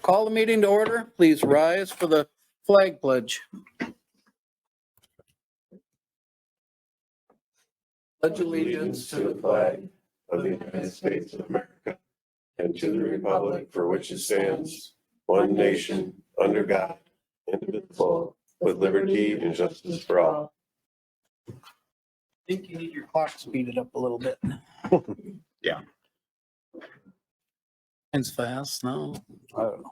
call the meeting to order. Please rise for the flag pledge. Pledge allegiance to the flag of the United States of America and to the republic for which it stands, one nation, under God, indivisible, with liberty and justice for all. I think you need your clock speeded up a little bit. Yeah. It's fast, no? I don't know.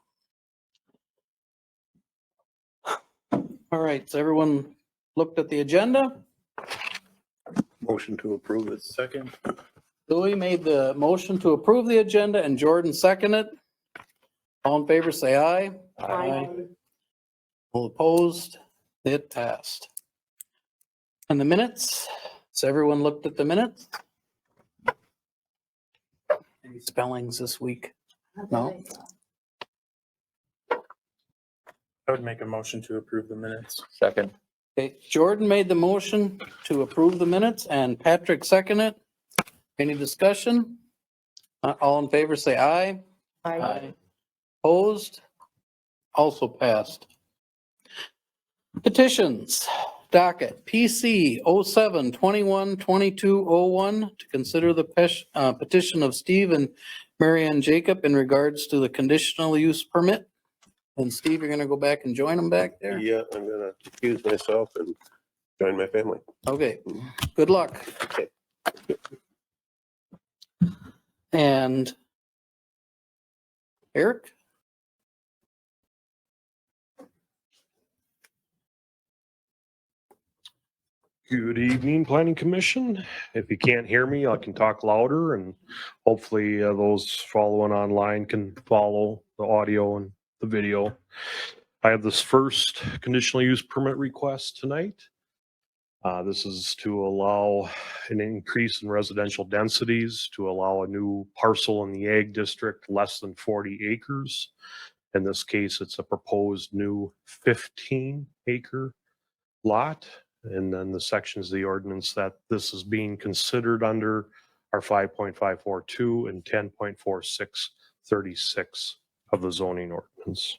All right, so everyone looked at the agenda. Motion to approve it. Second. Louis made the motion to approve the agenda and Jordan seconded. All in favor, say aye. Aye. All opposed? It passed. And the minutes? So everyone looked at the minutes? Any spellings this week? No? I would make a motion to approve the minutes. Second. Okay, Jordan made the motion to approve the minutes and Patrick seconded. Any discussion? All in favor, say aye. Aye. Opposed? Also passed. Petitions, docket PC 07-21-2201 to consider the petition of Steve and Marianne Jacob in regards to the conditional use permit. And Steve, you're gonna go back and join them back there? Yeah, I'm gonna excuse myself and join my family. Okay, good luck. Okay. And Eric? Good evening, Planning Commission. If you can't hear me, I can talk louder and hopefully those following online can follow the audio and the video. I have this first conditional use permit request tonight. This is to allow an increase in residential densities, to allow a new parcel in the ag district less than 40 acres. In this case, it's a proposed new 15-acre lot. And then the sections of the ordinance that this is being considered under are 5.542 and 10.4636 of the zoning ordinance.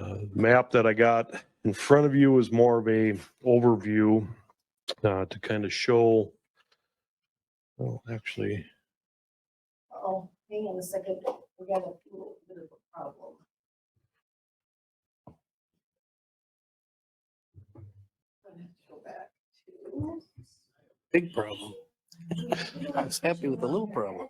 The map that I got in front of you is more of a overview to kind of show, well, actually, Oh, hang on a second. We got a little bit of a problem. I'm gonna have to go back to. Big problem. I was happy with the little problem.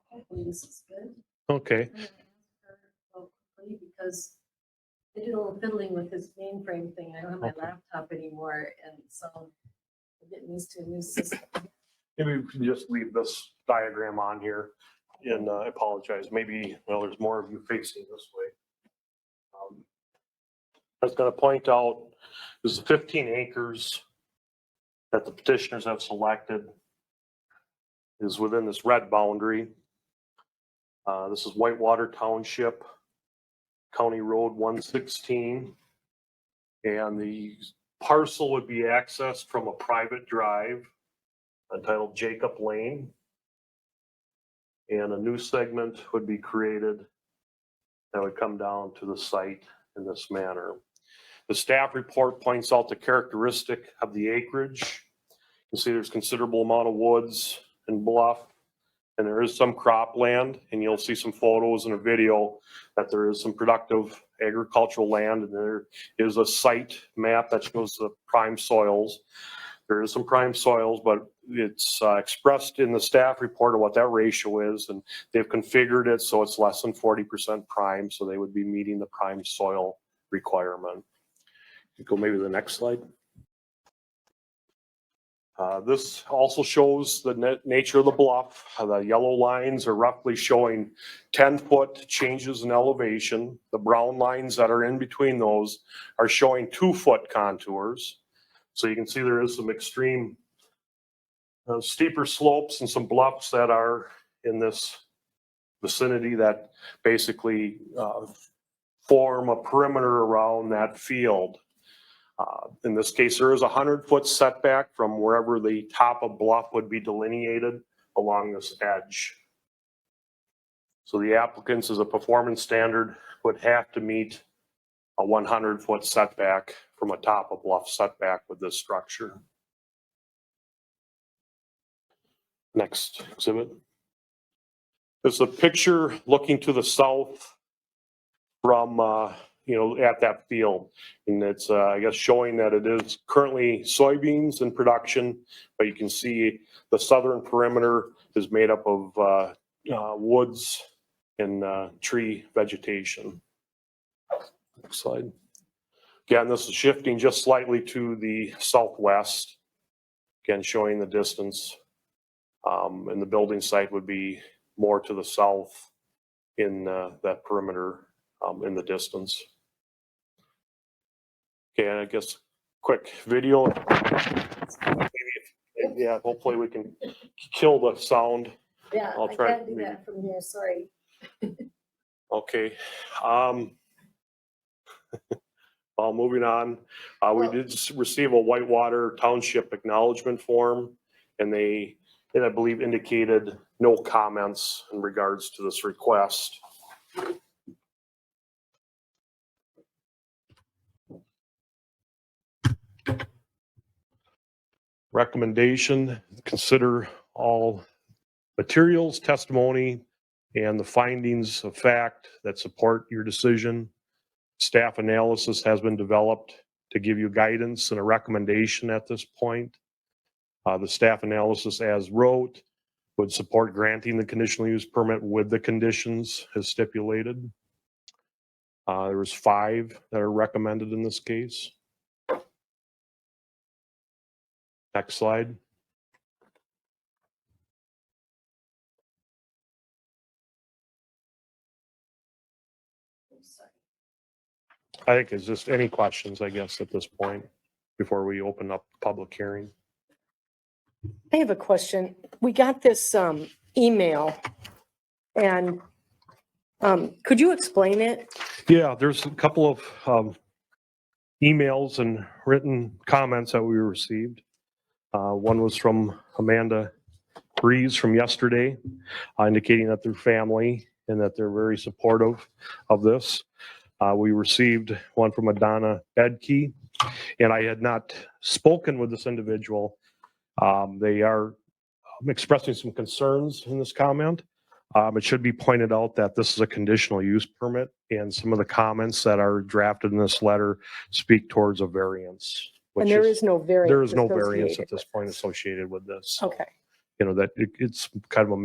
Hopefully this is good. okay. I'm gonna ask her real quickly because I did a little fiddling with this mainframe thing. I don't have my Okay. laptop anymore, and so I'm getting used to a new system. Maybe we can just leave this diagram on here, and I apologize, maybe, well, there's more of you facing this way. I was gonna point out, there's 15 acres that the petitioners have selected is within this red boundary. This is Whitewater Township, County Road 116. And the parcel would be accessed from a private drive entitled Jacob Lane. And a new segment would be created that would come down to the site in this manner. The staff report points out the characteristic of the acreage. You can see there's considerable amount of woods and bluff, and there is some cropland, and you'll see some photos and a video that there is some productive agricultural land, and there is a site map that shows the prime soils. There is some prime soils, but it's expressed in the staff report of what that ratio is, and they've configured it so it's less than 40% prime, so they would be meeting the prime soil requirement. You go maybe to the next slide. This also shows the nature of the bluff. The yellow lines are roughly showing 10-foot changes in elevation. The brown lines that are in between those are showing 2-foot contours. So you can see there is some extreme steeper slopes and some bluffs that are in this vicinity that basically form a perimeter around that field. In this case, there is a 100-foot setback from wherever the top of bluff would be delineated along this edge. So the applicants, as a performance standard, would have to meet a 100-foot setback from a top of bluff setback with this structure. Next exhibit. There's a picture looking to the south from at that field. And it's, I guess, showing that it is currently soybeans in production, but you can see the southern perimeter is made up of woods and tree vegetation. Next slide. Again, this is shifting just slightly to the southwest. Again, showing the distance. And the building site would be more to the south in that perimeter in the distance. Okay, I guess quick video. Yeah, hopefully we can kill the sound. Yeah, I'll I try can't do maybe. that from here, sorry. Okay. Well, moving on, we did receive a Whitewater Township acknowledgement form, and I believe indicated no comments in regards to this request. Recommendation, consider all materials, testimony, and the findings of fact that support your decision. Staff analysis has been developed to give you guidance and a recommendation at this point. The staff analysis as wrote would support granting the conditional use permit with the conditions as stipulated. There was 5 that are recommended in this case. Next slide. I think it's just any questions, I guess, at this point before we open up public hearing. I have a question. We got this email and could you explain it? Yeah, there's a couple of emails and written comments that we received. One was from Amanda Breeze from yesterday, indicating that their family and that they're very supportive of this. We received one from Adana Bedke, and I had not spoken with this individual. They are expressing some concerns in this comment. It should be pointed out that this is a conditional use permit, and some of the comments that are drafted in this letter speak towards a variance. And there is no variance. There is no variance associated at this with point this. associated with this. Okay. That it's kind of a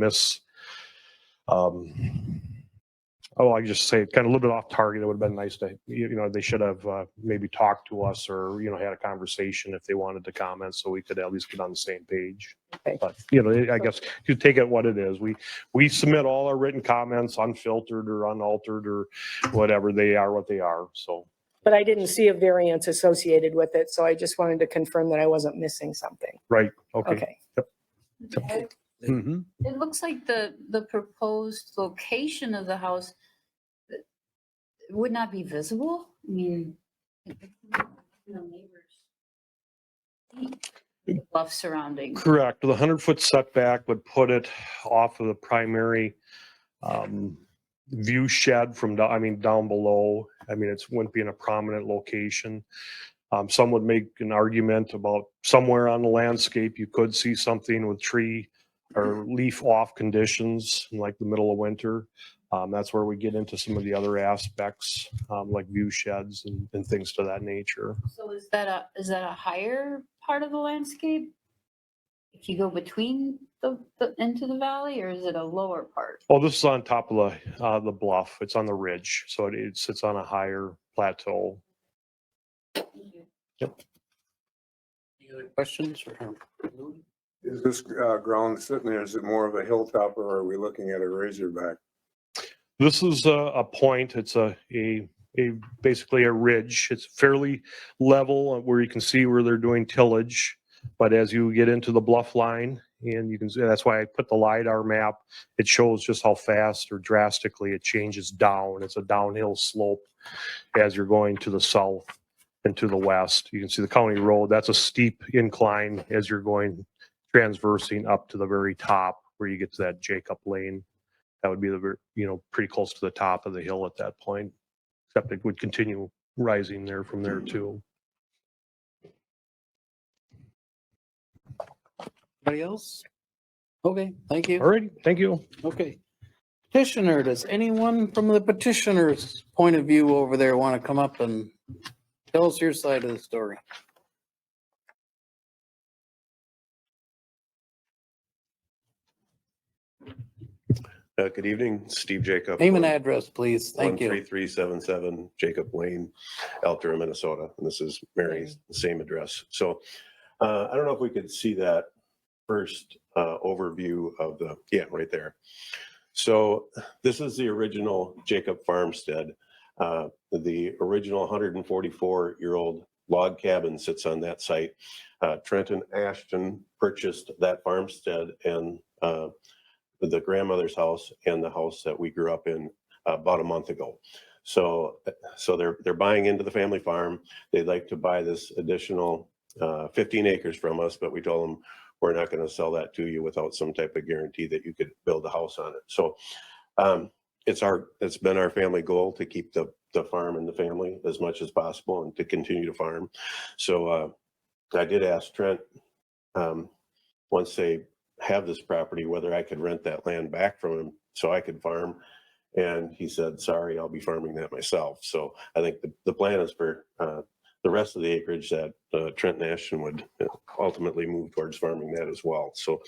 I just say kind of a little bit off target. It would have been nice to, they should have maybe talked to us or, had a conversation if they wanted to comment so we could at least get on the same page. Okay. But, I guess you take it what it is. We submit all our written comments unfiltered or unaltered or whatever. They are what they are. So. But I didn't see a variance associated with it, so I just wanted to confirm that I wasn't missing something. Right. Okay. Okay. Ed, Mm-hmm. it looks like the proposed location of the house would not be visible. I mean, neighbors. The bluff surrounding. Correct. The 100-foot setback would put it off of the primary view shed from down below. It wouldn't be in a prominent location. Some would make an argument about somewhere on the landscape you could see something with tree or leaf off conditions in like the middle of winter. That's where we get into some of the other aspects, like view sheds and things to that nature. So is that a higher part of the landscape? If you go between the into the valley, or is it a lower part? Oh, this is on top of the bluff. It's on the ridge, so it sits on a higher plateau. Any other questions? Or Is this ground sitting there, is it more of a hilltop or are we looking at a razorback? This is a point. It's a basically a ridge. It's fairly level where you can see where they're doing tillage. But as you get into the bluff line, and you can see, that's why I put the LiDAR map. It shows just how fast or drastically it changes down. It's a downhill slope as you're going to the south and to the west. You can see the county road. That's a steep incline as you're going transversing up to the very top where you get to that Jacob Lane. That would be pretty close to the top of the hill at that point, except it would continue rising there from there too. Anybody else? Okay, thank you. All right, thank you. Okay. Petitioner, does anyone from the petitioner's point of view over there want to come up and tell us your side of the story? Good evening, Steve Jacob. Name and address, please. Thank you. 13377 Jacob Lane, Altura, Minnesota. And this is Mary's same address. So I don't know if we could see that first overview of right there. So this is the original Jacob farmstead. The original 144-year-old log cabin sits on that site. Trenton Ashton purchased that farmstead and the grandmother's house and the house that we grew up in about a month ago. So they're buying into the family farm. They'd like to buy this additional 15 acres from us, but we told them we're not going to sell that to you without some type of guarantee that you could build a house on it. So it's been our family goal to keep the farm in the family as much as possible and to continue to farm. So I did ask Trent once they have this property whether I could rent that land back from him so I could farm, and he said, sorry, I'll be farming that myself. So I think the plan is for the rest of the acreage that Trent and Ashton would ultimately move towards farming that as well. So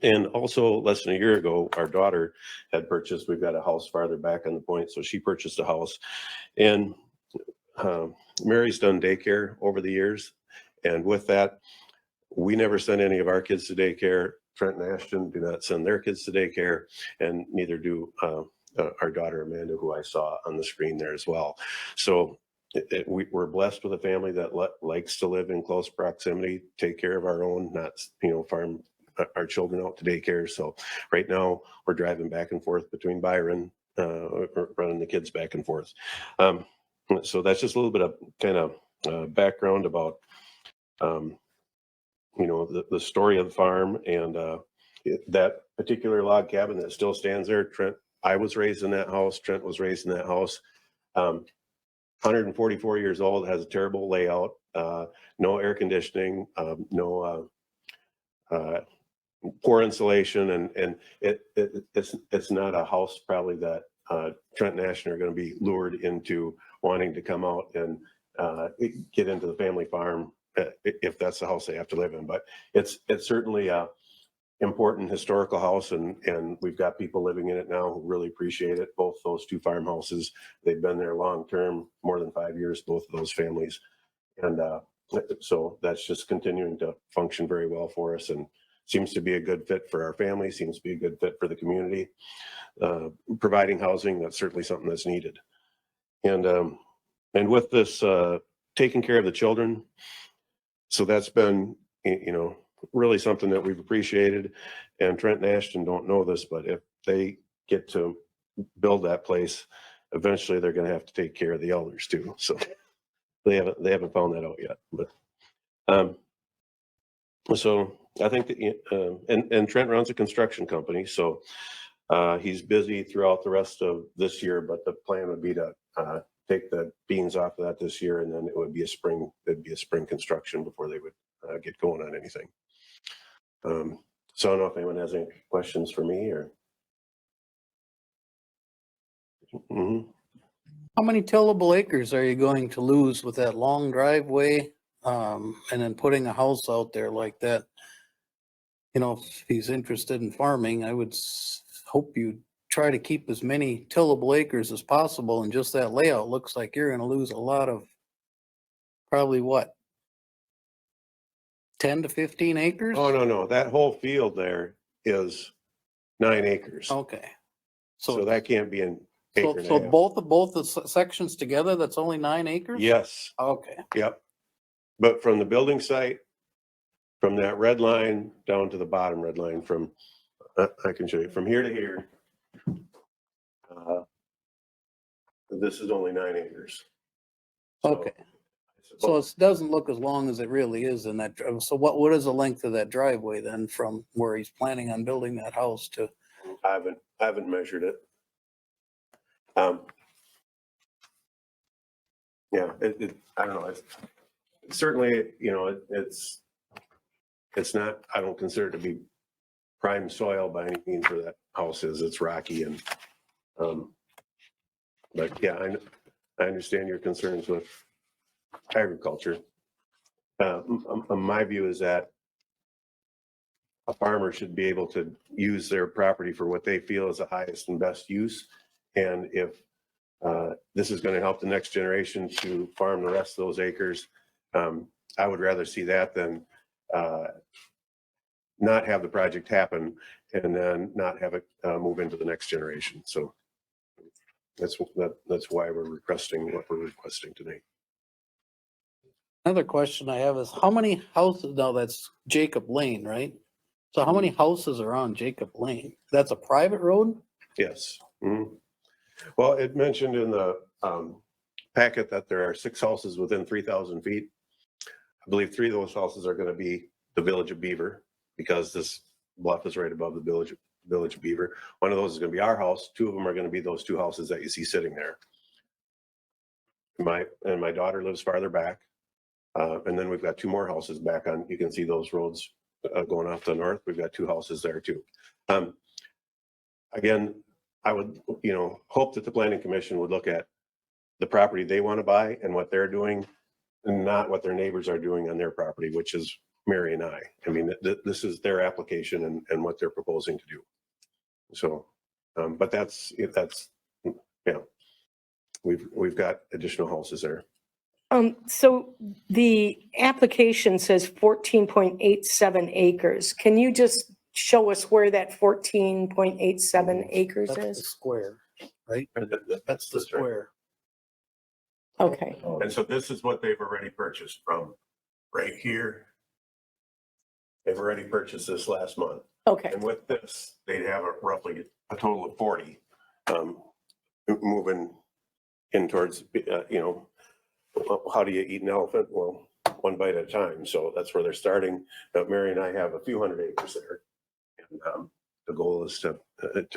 and also less than a year ago, our daughter had purchased, we've got a house farther back on the point, so she purchased a house. And Mary's done daycare over the years, and with that, we never send any of our kids to daycare. Trent and Ashton do not send their kids to daycare, and neither do our daughter Amanda, who I saw on the screen there as well. So we're blessed with a family that likes to live in close proximity, take care of our own, not farm our children out to daycare. So right now we're driving back and forth between Byron, running the kids back and forth. So that's just a little bit of kind of background about the story of the farm and that particular log cabin that still stands there. I was raised in that house. Trent was raised in that house. 144 years old, has a terrible layout, no air conditioning, poor insulation, and it's not a house probably that Trent and Ashton are going to be lured into wanting to come out and get into the family farm if that's the house they have to live in. But it's certainly a important historical house, and we've got people living in it now who really appreciate it. Both those two farmhouses, they've been there long term, more than 5 years, both of those families. And so that's just continuing to function very well for us, and seems to be a good fit for our family, seems to be a good fit for the community. Providing housing, that's certainly something that's needed. And with this taking care of the children, so that's been really something that we've appreciated. And Trent and Ashton don't know this, but if they get to build that place, eventually they're going to have to take care of the elders too. So they haven't found that out yet. But so I think that, and Trent runs a construction company, so he's busy throughout the rest of this year. But the plan would be to take the beans off of that this year, and then it would be a spring. It'd be a spring construction before they would get going on anything. So I don't know if anyone has any questions for me or. Mm-hmm. How many tillable acres are you going to lose with that long driveway? And then putting a house out there like that? If he's interested in farming, I would hope you try to keep as many tillable acres as possible. And just that layout looks like you're going to lose a lot of, probably what? 10 to 15 acres? Oh, no, that whole field there is 9 acres. Okay. So So, that can't be an acre and so a half. both the sections together, that's only 9 acres? Yes, Okay. yep. But from the building site, from that red line down to the bottom red line from, I can show you, from here to here. This is only 9 acres. So, Okay. I So suppose- it doesn't look as long as it really is in that, so what is the length of that driveway then from where he's planning on building that house to? I haven't measured it. Yeah, I don't know, it's certainly, it's not, I don't consider it to be prime soil by any means where that house is, it's rocky and, but yeah, I understand your concerns with agriculture. My view is that a farmer should be able to use their property for what they feel is the highest and best use. And if this is going to help the next generation to farm the rest of those acres, I would rather see that than not have the project happen and then not have it move into the next generation. So that's why we're requesting what we're requesting today. Another question I have is how many houses, no, that's Jacob Lane, right? So how many houses are on Jacob Lane? That's a private road? Yes. Mhm. Well, it mentioned in the packet that there are 6 houses within 3,000 feet. I believe 3 of those houses are going to be the Village of Beaver because this bluff is right above the Village of Beaver. One of those is going to be our house. 2 of them are going to be those 2 houses that you see sitting there. My daughter lives farther back. And then we've got 2 more houses back on, you can see those roads going off to the north. We've got 2 houses there too. Again, I would, hope that the planning commission would look at the property they want to buy and what they're doing and not what their neighbors are doing on their property, which is Mary and I. I mean, this is their application and what they're proposing to do. So, but we've got additional houses there. So the application says 14.87 acres. Can you just show us where that 14.87 acres That's the is? square, right? That's the right. square. Okay, And so this is what they've already purchased from right here. They've already purchased this last month. okay, And with this, they'd have roughly a total of 40 moving in towards, how do you eat an elephant? Well, one bite at a time. So that's where they're starting. Mary and I have a few hundred acres there. And the goal is to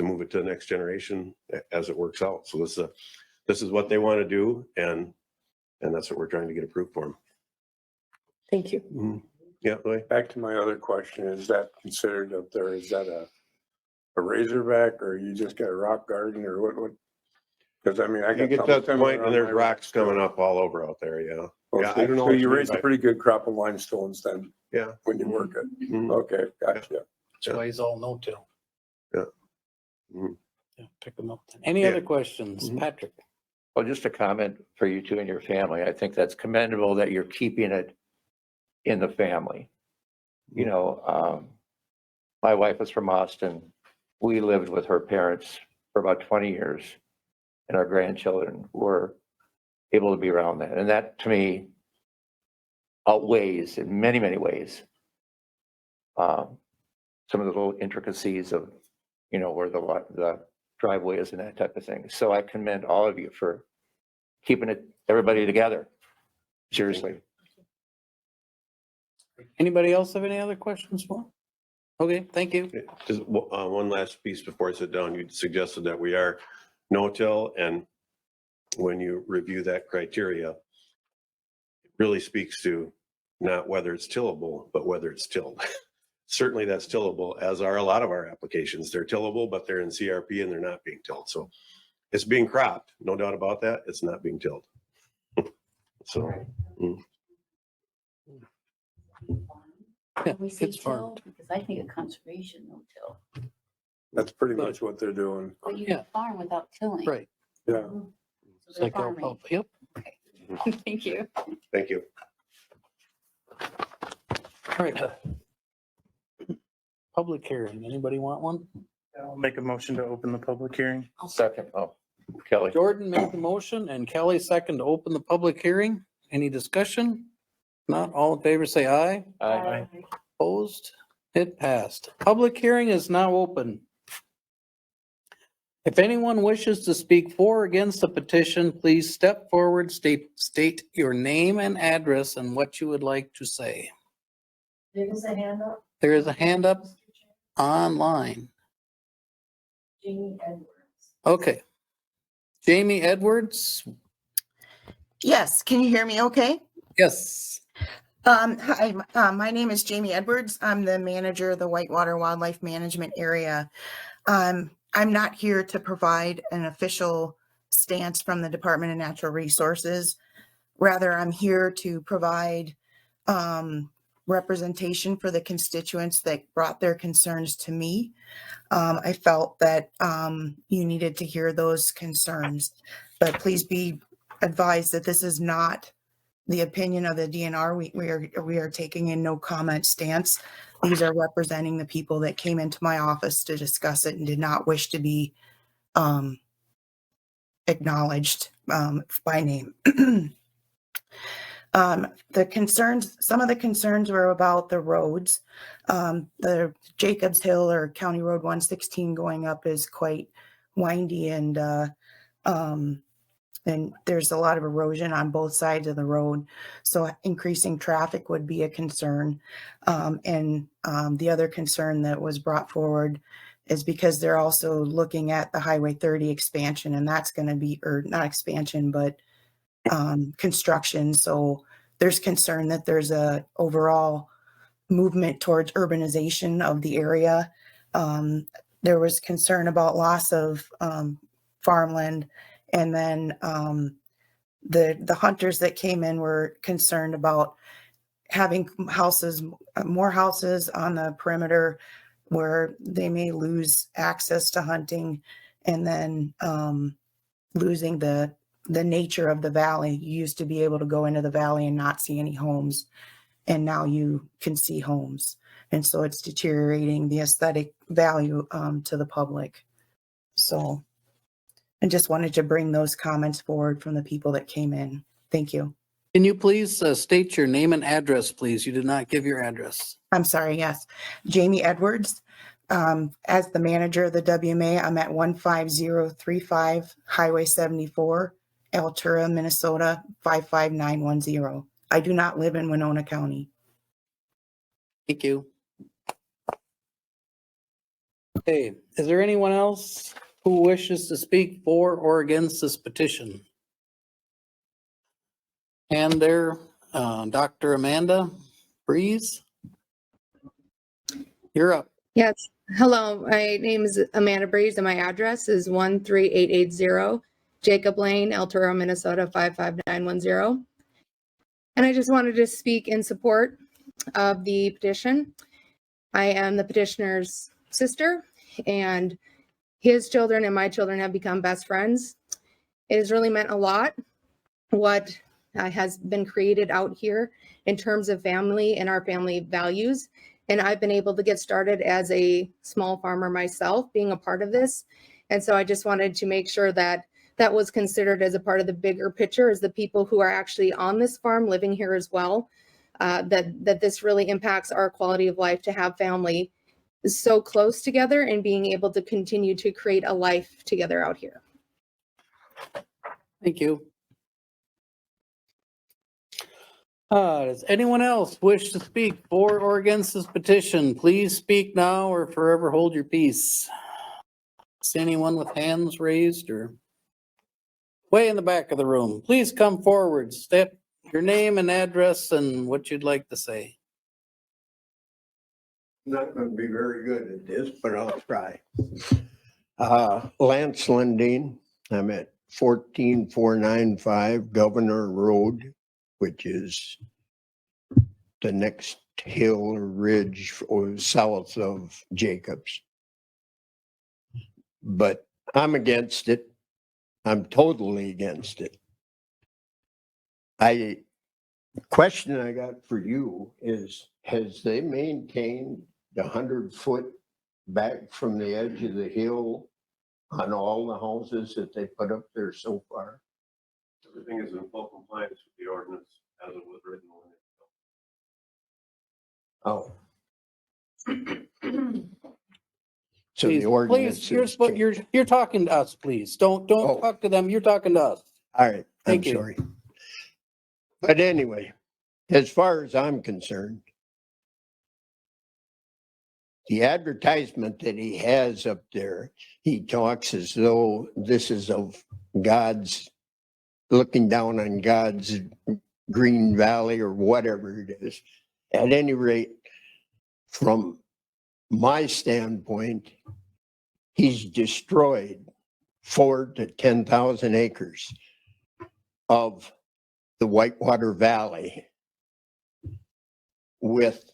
move it to the next generation as it works out. So this is what they want to do. And that's what we're trying to get approved for them. thank you. Yeah, Louis? Back to my other question, is that considered up there, is that a razorback or you just got a rock garden or what? Because I mean, I You got get to something that coming point and around there's my rocks rock coming garden. up all over out there, yeah. Oh, Yeah, so- I don't know So what you you mean raised a by- pretty good crop of limestones then Yeah. when you work it. Mhm. Okay, gotcha. That's why he's all no-till. Yeah. Mhm. Yeah, pick them up. Any Yeah. other questions? Mhm. Patrick? Well, just a comment for you two and your family. I think that's commendable that you're keeping it in the family. My wife was from Austin. We lived with her parents for about 20 years, and our grandchildren were able to be around that. And that, to me, outweighs in many, many ways some of the little intricacies of, where the driveway is and that type of thing. So I commend all of you for keeping everybody together. Seriously. Anybody else have any other questions for him? Okay, thank you. Just one last piece before I sit down. You suggested that we are no-till, and when you review that criteria, it really speaks to not whether it's tillable, but whether it's tilled. Certainly that's tillable, as are a lot of our applications. They're tillable, but they're in CRP and they're not being tilled. So it's being cropped, no doubt about that. It's not being tilled. So. Yeah, We say it's till, farmed. because I think of conservation no till, That's pretty much what they're doing. but you Yeah. can farm without tilling. Right. Yeah. So It's they're like farming. alfalfa. Yep. Thank you. Thank you. All right. Public hearing. Anybody want one? I'll make a motion to open the public hearing. Second, oh, Kelly. Jordan made the motion and Kelly second to open the public hearing. Any discussion? Not all in favor, say aye. Aye. Opposed? It passed. Public hearing is now open. If anyone wishes to speak for or against the petition, please step forward, state your name and address and what you would like to say. There's a hand up. There is a hand up online. Jamie Edwards. Okay. Jamie Edwards? Yes, can you hear me okay? Yes. Hi, my name is Jamie Edwards. I'm the manager of the Whitewater Wildlife Management Area. I'm not here to provide an official stance from the Department of Natural Resources. Rather, I'm here to provide representation for the constituents that brought their concerns to me. I felt that you needed to hear those concerns, but please be advised that this is not the opinion of the DNR. We are taking a no comment stance. These are representing the people that came into my office to discuss it and did not wish to be acknowledged by name. The concerns, some of the concerns were about the roads. The Jacobs Hill or County Road 116 going up is quite windy and there's a lot of erosion on both sides of the road. So increasing traffic would be a concern. The other concern that was brought forward is because they're also looking at the Highway 30 expansion, and that's going to be, or not expansion, but construction. So there's concern that there's a overall movement towards urbanization of the area. There was concern about loss of farmland. And then the hunters that came in were concerned about having more houses on the perimeter where they may lose access to hunting, and then losing the nature of the valley. You used to be able to go into the valley and not see any homes, and now you can see homes. And so it's deteriorating the aesthetic value to the public. So I just wanted to bring those comments forward from the people that came in. Thank you. Can you please state your name and address, please? You did not give your address. I'm sorry, yes. Jamie Edwards. As the manager of the WMA, I'm at 15035 Highway 74, Altura, Minnesota, 55910. I do not live in Winona County. Thank you. Okay, is there anyone else who wishes to speak for or against this petition? And there, Dr. Amanda Breeze. You're up. Yes. Hello, my name is Amanda Breeze and my address is 13880 Jacob Lane, Altura, Minnesota 55910. And I just wanted to speak in support of the petition. I am the petitioner's sister, and his children and my children have become best friends. It has really meant a lot what has been created out here in terms of family and our family values. And I've been able to get started as a small farmer myself, being a part of this. And so I just wanted to make sure that that was considered as a part of the bigger picture, as the people who are actually on this farm living here as well, that this really impacts our quality of life to have family so close together and being able to continue to create a life together out here. Thank you. Does anyone else wish to speak for or against this petition? Please speak now or forever hold your peace. Is anyone with hands raised or way in the back of the room? Please come forward. State your name and address and what you'd like to say. Not going to be very good at this, but I'll try. Lance Lundeen. I'm at 14495 Governor Road, which is the next hill or ridge or south of Jacobs. But I'm against it. I'm totally against it. question I got for you is, has they maintained the 100-foot back from the edge of the hill on all the houses that they put up there so far? Everything is in full compliance with the ordinance as it was written. Oh. So Please, the ordinance please, you're, is changed. you're talking to us, please. Don't Oh. talk to them. You're talking to us. All right, I'm Thank you. sorry. But anyway, as far as I'm concerned, the advertisement that he has up there, he talks as though this is of God's, looking down on God's green valley or whatever it is. At any rate, from my standpoint, he's destroyed 4,000 to 10,000 acres of the Whitewater Valley with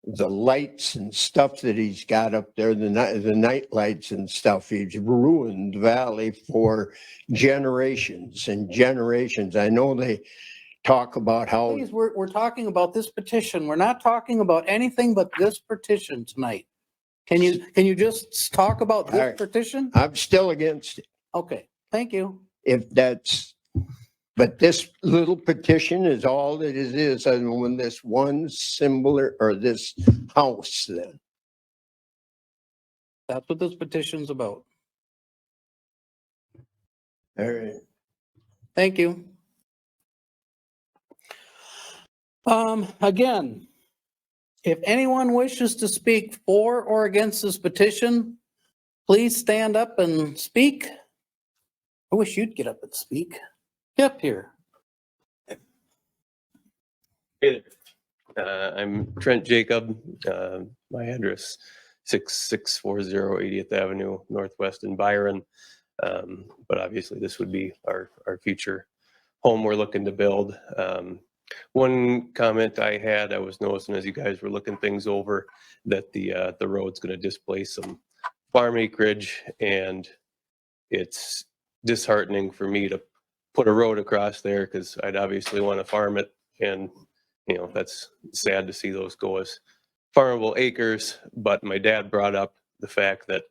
the lights and stuff that he's got up there, the night lights and stuff. He's ruined the valley for generations and generations. I know they talk about how, Please, we're talking about this petition. We're not talking about anything but this petition tonight. Can you just talk about All this right. petition? I'm still against it. Okay, thank you. If that's, but this little petition is all that it is, and when this one symbol or this house then. That's what this petition's about. All right. Thank you. Again, if anyone wishes to speak for or against this petition, please stand up and speak. I wish you'd get up and speak. Get up here. Hey there. I'm Trent Jacob. My address 6640 80th Avenue Northwest in Byron. But obviously this would be our future home we're looking to build. One comment I had, I was noticing as you guys were looking things over, that the road's going to displace some farm acreage, and it's disheartening for me to put a road across there because I'd obviously want to farm it, and that's sad to see those go as farmable acres. But my dad brought up the fact that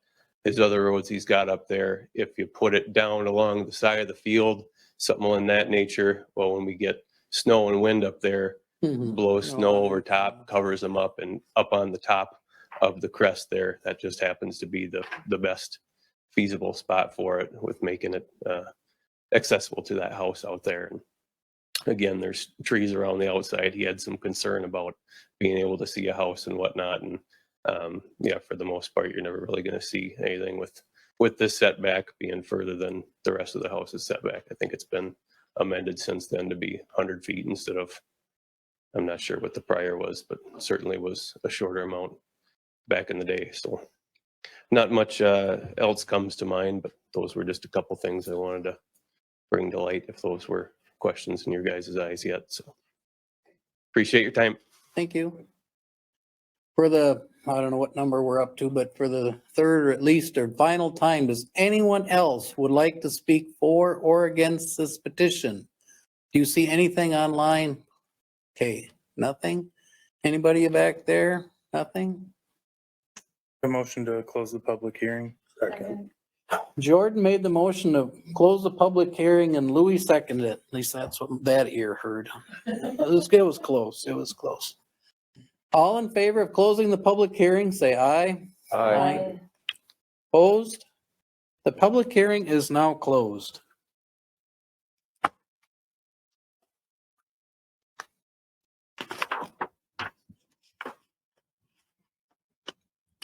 his other roads he's got up there, if you put it down along the side of the field, something in that nature, well, when we get snow and wind up there, blows snow over top, covers them up, and up on the top of the crest there, that just happens to be the best feasible spot for it, with making it accessible to that house out there. And again, there's trees around the outside. He had some concern about being able to see a house and whatnot. And yeah, for the most part, you're never really going to see anything with this setback being further than the rest of the house's setback. I think it's been amended since then to be 100 feet instead of, I'm not sure what the prior was, but certainly was a shorter amount back in the day. So not much else comes to mind, but those were just a couple things I wanted to bring to light, if those were questions in your guys' eyes yet. So appreciate your time. Thank you. For the, I don't know what number we're up to, but for the third or at least or final time, does anyone else would like to speak for or against this petition? Do you see anything online? Okay, nothing. Anybody back there? Nothing? A motion to close the public hearing. Second. Jordan made the motion to close the public hearing and Louis seconded it. At least that's what that ear heard. It was close. It was close. All in favor of closing the public hearing, say aye. Aye. Opposed? The public hearing is now closed.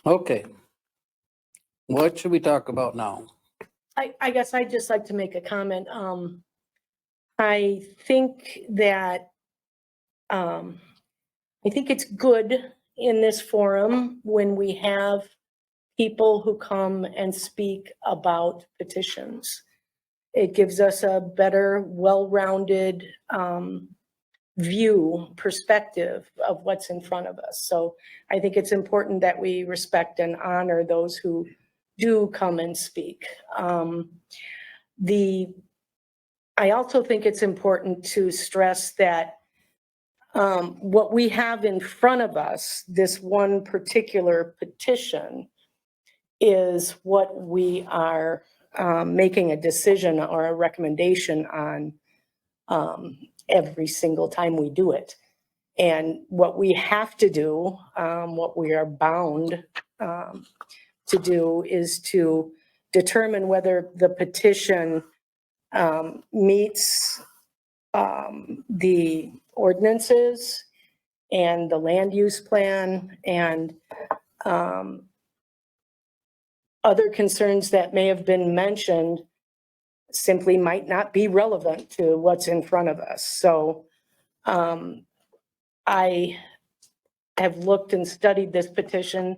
Okay. What should we talk about now? I guess I'd just like to make a comment. I think that, I think it's good in this forum when we have people who come and speak about petitions. It gives us a better, well-rounded perspective of what's in front of us. So I think it's important that we respect and honor those who do come and speak. I also think it's important to stress that What we have in front of us, this one particular petition, is what we are making a decision or a recommendation on every single time we do it. And what we have to do, what we are bound to do, is to determine whether the petition meets the ordinances and the land use plan and other concerns that may have been mentioned simply might not be relevant to what's in front of us. So I have looked and studied this petition.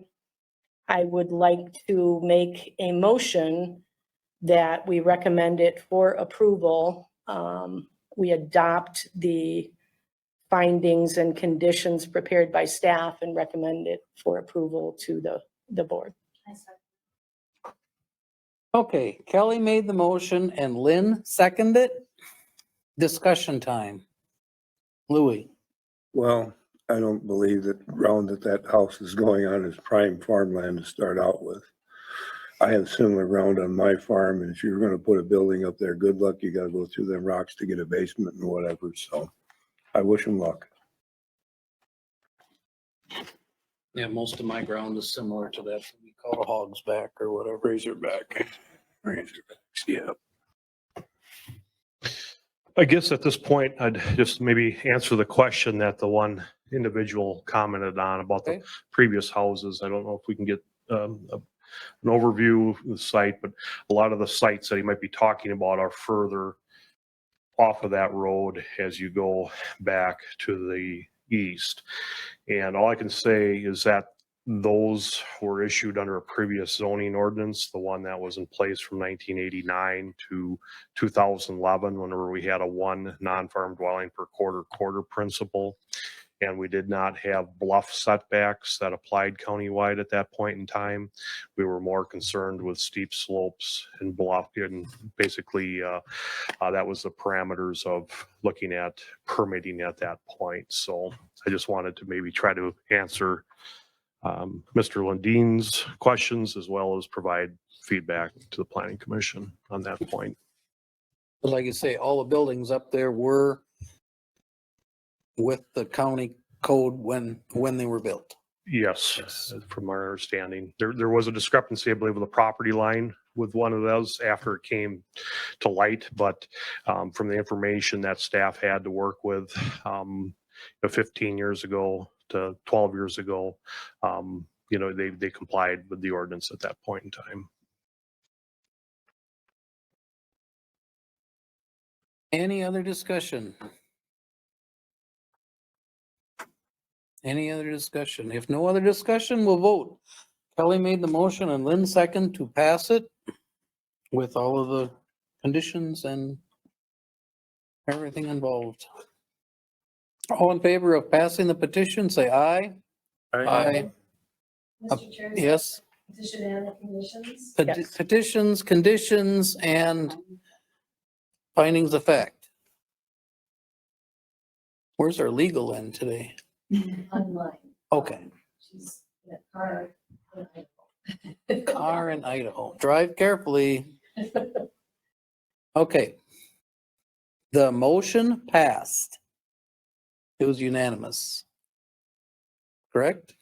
I would like to make a motion that we recommend it for approval. We adopt the findings and conditions prepared by staff and recommend it for approval to the board. Okay, Kelly made the motion and Lynn seconded it. Discussion time. Louis, Well, I don't believe that ground that house is going on is prime farmland to start out with. I have similar ground on my farm, and if you're gonna put a building up there, good luck. You gotta go through them rocks to get a basement and whatever, so I wish them luck. yeah, most of my ground is similar to that. We call a hog's back or whatever. Razorbacks, yeah. I guess at this point, I'd just maybe answer the question that the one individual commented on about the Okay. previous houses. I don't know if we can get an overview of the site, but a lot of the sites that he might be talking about are further off of that road as you go back to the east. And all I can say is that those were issued under a previous zoning ordinance, the one that was in place from 1989 to 2011, whenever we had a one non-farm dwelling per quarter principle. And we did not have bluff setbacks that applied countywide at that point in time. We were more concerned with steep slopes and bluff, and basically that was the parameters of looking at permitting at that point. So I just wanted to maybe try to answer Mr. Lundin's questions as well as provide feedback to the planning commission on that point. But like you say, all the buildings up there were with the county code when they were built. Yes, from our understanding. There was a discrepancy, I believe, with the property line with one of those after it came to light, but from the information that staff had to work with 15 years ago to 12 years ago, they complied with the ordinance at that point in time. Any other discussion? Any other discussion? If no other discussion, we'll vote. Kelly made the motion and Lynn second to pass it with all of the conditions and everything involved. All in favor of passing the petition, say aye. Aye. Mr. Chair? Yes. Petition and the conditions? Yes. Petitions, conditions, and findings of fact. Where's our legal end today? Online. Okay. She's in a car. Car in Idaho. Drive carefully. Okay. The motion passed. It was unanimous. Correct?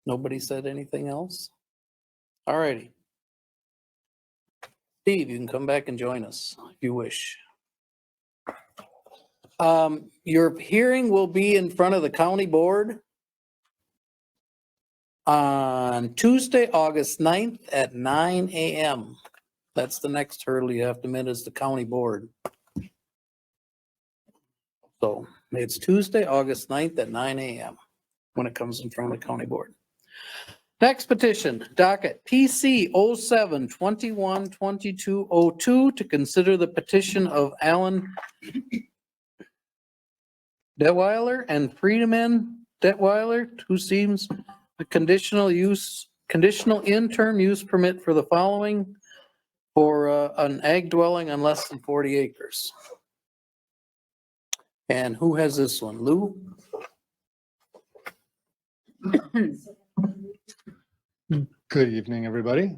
Nobody said anything else? All righty. Steve, you can come back and join us if you wish. Your hearing will be in front of the county board on Tuesday, August 9th at 9 a.m. That's the next hurdle you have to meet is the county board. So it's Tuesday, August 9th at 9 a.m. when it comes in front of the county board. Next petition, docket PC 07-21-2202 to consider the petition of Alan Detweiler and Friedemann Detweiler, who seems a conditional interim use permit for the following for an ag dwelling on less than 40 acres. And who has this one? Lou? Good evening, everybody.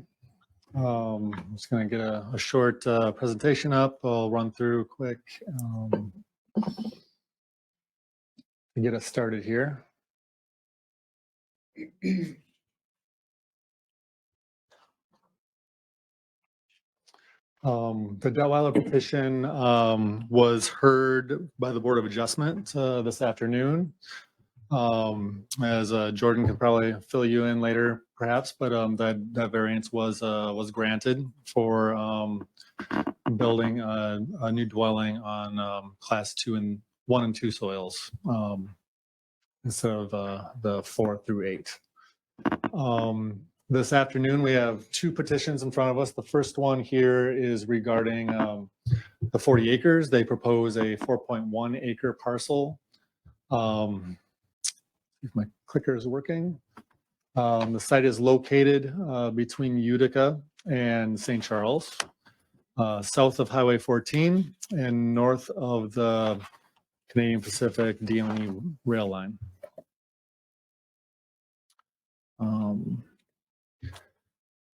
I'm just going to get a short presentation up. I'll run through quick to get us started here. The Detweiler petition was heard by the Board of Adjustment this afternoon. As Jordan could probably fill you in later, perhaps, but that variance was granted for building a new dwelling on class 1 and 2 soils instead of the 4 through 8. This afternoon, we have 2 petitions in front of us. The first one here is regarding the 40 acres. They propose a 4.1 acre parcel. If my clicker is working. The site is located between Utica and St. Charles, south of Highway 14 and north of the Canadian Pacific DME rail line.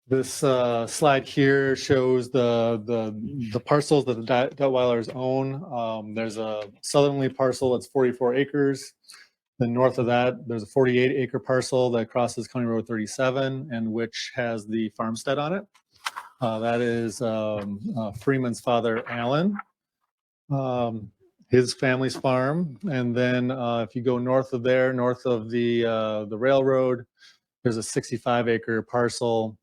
This slide here shows the parcels that the Detweilers own. There's a southerly parcel that's 44 acres. Then north of that, there's a 48 acre parcel that crosses County Road 37 and which has the farmstead on it. That is Freeman's father, Alan, his family's farm. And then if you go north of there, north of the railroad, there's a 65 acre parcel,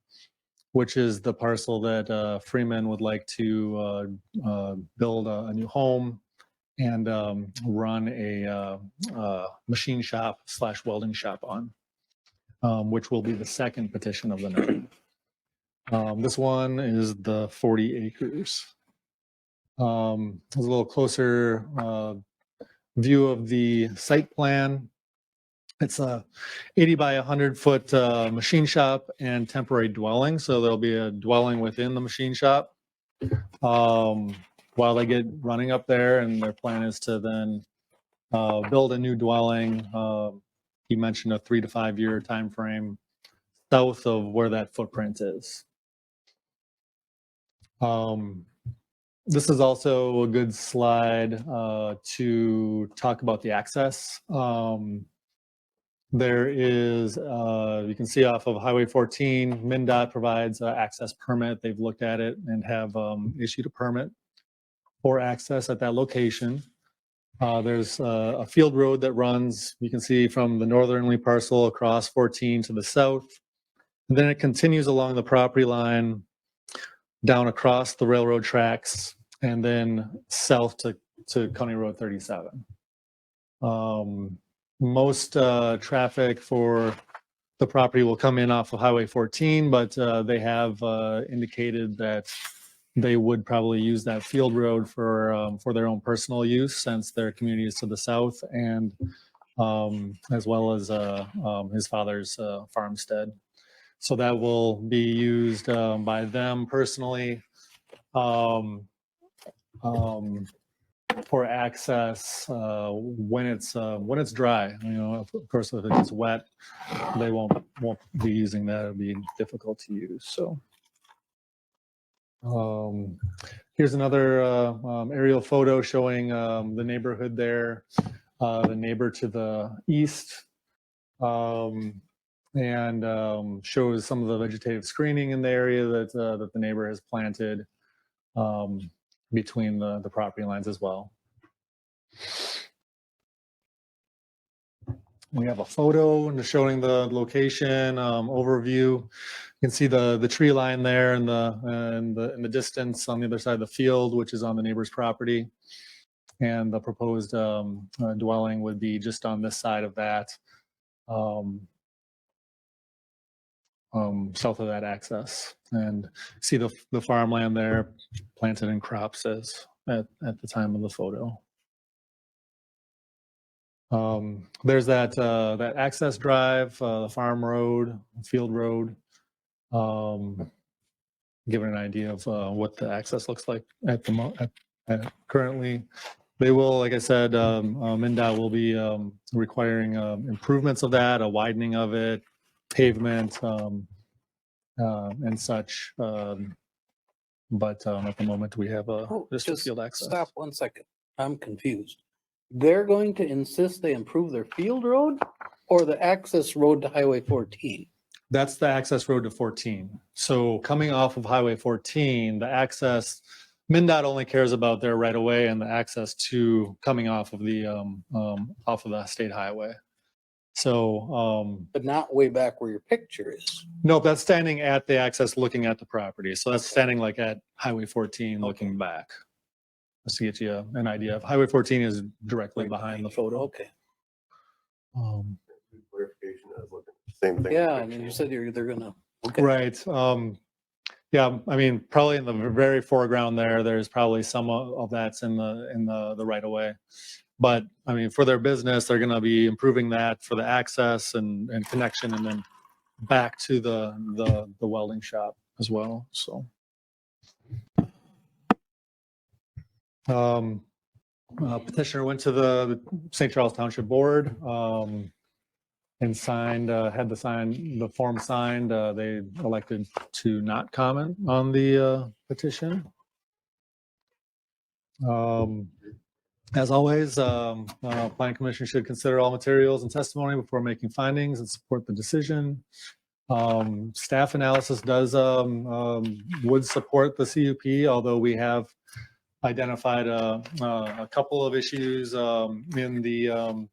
which is the parcel that Freeman would like to build a new home and run a machine shop / welding shop on, which will be the second petition of the night. This one is the 40 acres. There's a little closer view of the site plan. It's a 80 by 100 foot machine shop and temporary dwelling. So there'll be a dwelling within the machine shop. While they get running up there, and their plan is to then build a new dwelling. He mentioned a 3 to 5 year time frame south of where that footprint is. This is also a good slide to talk about the access. There is, you can see off of Highway 14, MnDOT provides an access permit. They've looked at it and have issued a permit for access at that location. There's a field road that runs, you can see from the northerly parcel across 14 to the south. And then it continues along the property line down across the railroad tracks and then south to County Road 37. Most traffic for the property will come in off of Highway 14, but they have indicated that they would probably use that field road for their own personal use since their community is to the south and as well as his father's farmstead. So that will be used by them personally for access when it's dry. You know, of course, if it's wet, they won't be using that. It'll be difficult to use. So. Here's another aerial photo showing the neighborhood there, the neighbor to the east, and shows some of the vegetative screening in the area that the neighbor has planted between the property lines as well. We have a photo showing the location overview. You can see the tree line there in the distance on the other side of the field, which is on the neighbor's property. And the proposed dwelling would be just on this side of that, south of that access. And see the farmland there planted in crops as at the time of the photo. There's that access drive, the farm road, field road. Give an idea of what the access looks like at currently. They will, like I said, MinDOT will be requiring improvements of that, a widening of it, pavement, and such. But at the moment, we have just a Just field access. stop 1 second. I'm confused. They're going to insist they improve their field road or the access road to Highway 14? That's the access road to 14. So coming off of Highway 14, the access, MinDOT only cares about their right of way and the access to coming off of the state highway. So, But not way back where your picture is. no, that's standing at the access looking at the property. So that's standing like at Highway 14 looking back. Just to get you an idea of Highway 14 is directly Right behind the you. photo. Okay. Clarification, I was looking at the same thing. Yeah, and then you said they're gonna. Okay. Right. Yeah, I mean, probably in the very foreground there's probably some of that's in the right of way. But I mean, for their business, they're going to be improving that for the access and connection, and then back to the welding shop as well. So, petitioner went to the St. Charles Township Board. And signed, had the form signed. They elected to not comment on the petition. As always, Planning Commission should consider all materials and testimony before making findings and support the decision. Staff analysis would support the CUP, although we have identified a couple of issues in the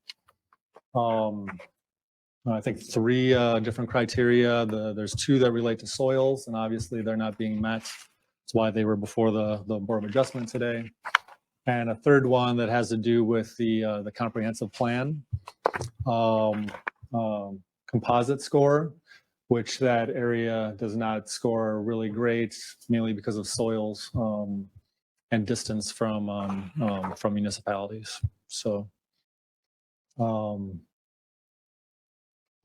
I think 3 different criteria. There's 2 that relate to soils, and obviously they're not being met. That's why they were before the Board of Adjustment today. And a 3rd one that has to do with the comprehensive plan composite score, which that area does not score really great, mainly because of soils and distance from municipalities. So.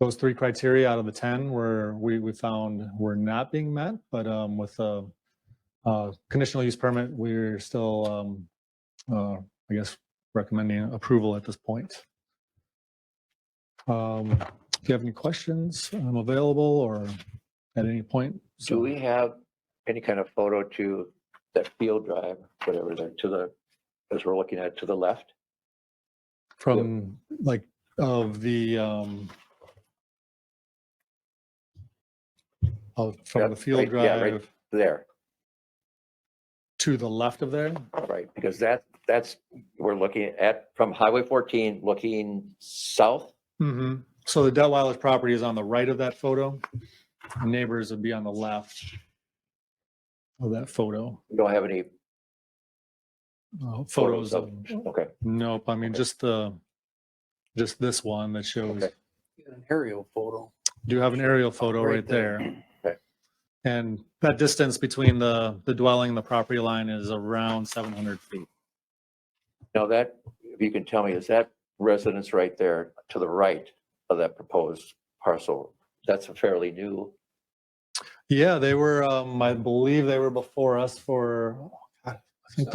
Those 3 criteria out of the 10 we found were not being met, but with a conditional use permit, we're still, I guess, recommending approval at this point. If you have any questions, I'm available or at any point. Do we have any kind of photo to that field drive, whatever, there as we're looking at to the left? From like of the from the field right, drive yeah, right there, to the left of there. right? Because that's we're looking at from Highway 14 looking south. Mm-hmm. So the Detweiler's property is on the right of that photo. The neighbors would be on the left of that photo. We don't have any Photos of. Okay. Nope. I mean, just this one that shows. Okay. An aerial photo. Do have an aerial photo Right right there. Okay. And that distance between the dwelling and the property line is around 700 feet. Now that, if you can tell me, is that residence right there to the right of that proposed parcel? That's a fairly new. Yeah, they were, I believe they were before us for, I think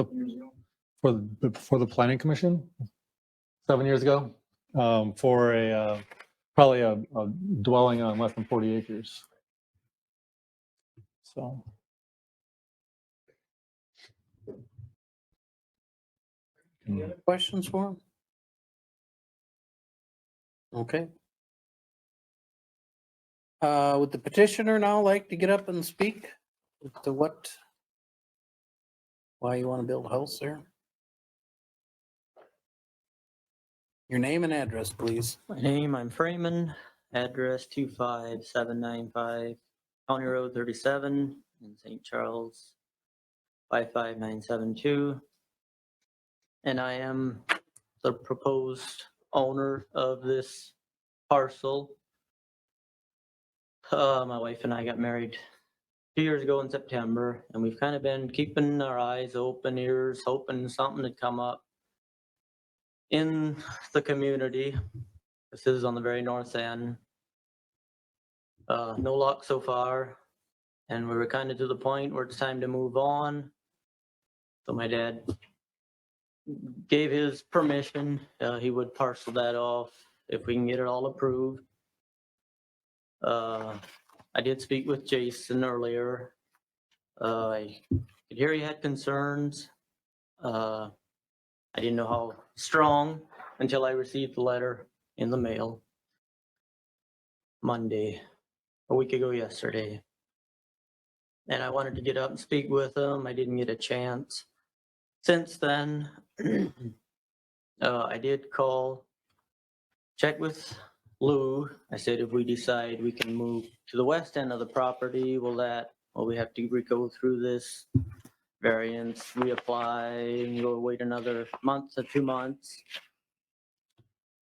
for the planning commission 7 years ago, for probably a dwelling on less than 40 acres. So. Any other questions for him? Okay. Would the petitioner now like to get up and speak to why you want to build a house there? Your name and address, please. My name, I'm Freeman, address 25795 County Road 37 in St. Charles, 55972. And I am the proposed owner of this parcel. My wife and I got married 2 years ago in September, and we've kind of been keeping our eyes open, ears, hoping something would come up in the community. This is on the very north end. No luck so far, and we were kind of to the point where it's time to move on. So my dad gave his permission. He would parcel that off if we can get it all approved. I did speak with Jason earlier. I could hear he had concerns. I didn't know how strong until I received the letter in the mail Monday, a week ago yesterday. And I wanted to get up and speak with him. I didn't get a chance. Since then, I did call, check with Lou. I said, if we decide we can move to the west end of the property, will we have to go through this variance, reapply, and go wait another month to 2 months?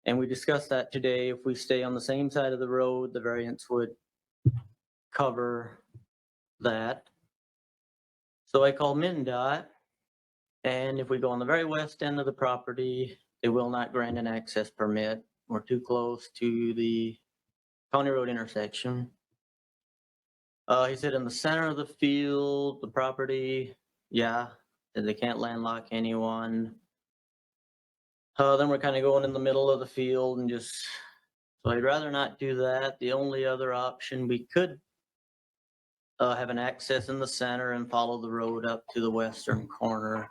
And we discussed that today. If we stay on the same side of the road, the variance would cover that. So I called MnDOT, and if we go on the very west end of the property, they will not grant an access permit. We're too close to the county road intersection. He said in the center of the field, the property, yeah, that they can't landlock anyone. Then we're kind of going in the middle of the field and just, so I'd rather not do that. The only other option, we could have an access in the center and follow the road up to the western corner.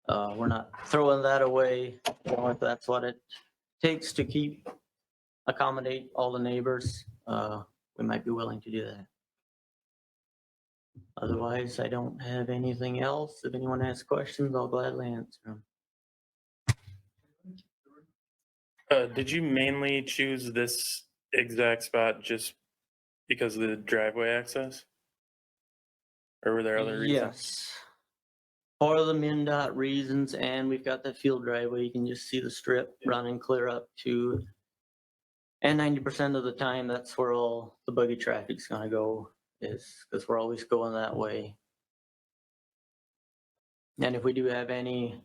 We're not throwing that away. You know, if that's what it takes to accommodate all the neighbors, we might be willing to do that. Otherwise, I don't have anything else. If anyone has questions, I'll gladly answer them. Did you mainly choose this exact spot just because of the driveway access? Or were there other reasons? Yes. For the MnDOT reasons, and we've got that field driveway, you can just see the strip running clear up to, and 90% of the time, that's where all the buggy traffic's gonna go, is because we're always going that way. And if we do have any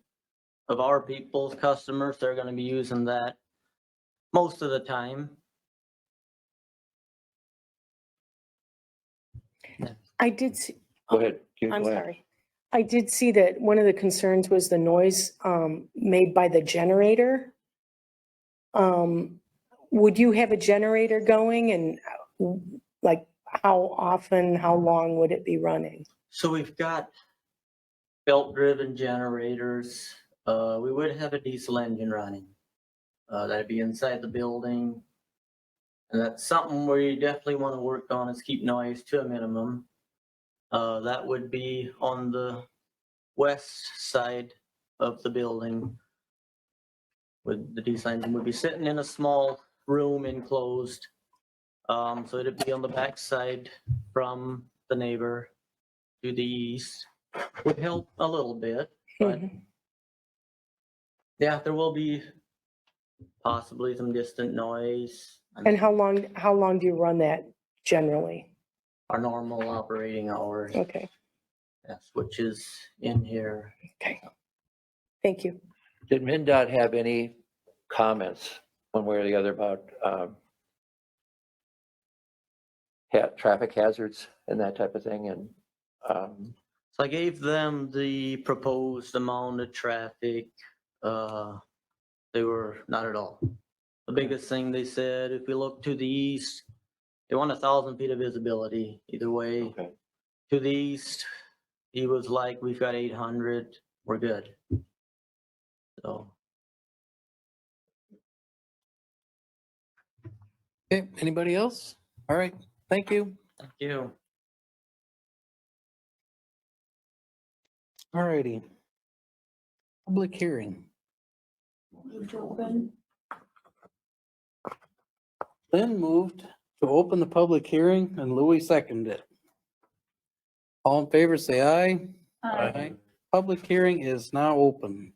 of our people's customers, they're gonna be using that most of the time. I did see. Go ahead. I'm Go ahead. sorry. I did see that one of the concerns was the noise made by the generator. Would you have a generator going, and like how often, how long would it be running? So we've got belt-driven generators. We would have a diesel engine running. That'd be inside the building. And that's something where you definitely want to work on, is keep noise to a minimum. That would be on the west side of the building. With the diesel engine would be sitting in a small room enclosed. So it'd be on the back side from the neighbor to the east. Would help a little bit, but yeah, there will be possibly some distant noise. And how long do you run that generally? Our normal operating hours. Okay, Yes, which is in here. okay. Thank you. Did MnDOT have any comments one way or the other about traffic hazards and that type of thing? And So I gave them the proposed amount of traffic. They were not at all. The biggest thing they said, if we look to the east, they want 1,000 feet of visibility either way. okay. To the east, he was like, we've got 800, we're good. So. Okay, anybody else? All right, thank you. Thank you. All righty. Public hearing. Lynn moved to open the public hearing and Louis seconded it. All in favor, say aye. Aye. Public hearing is now open.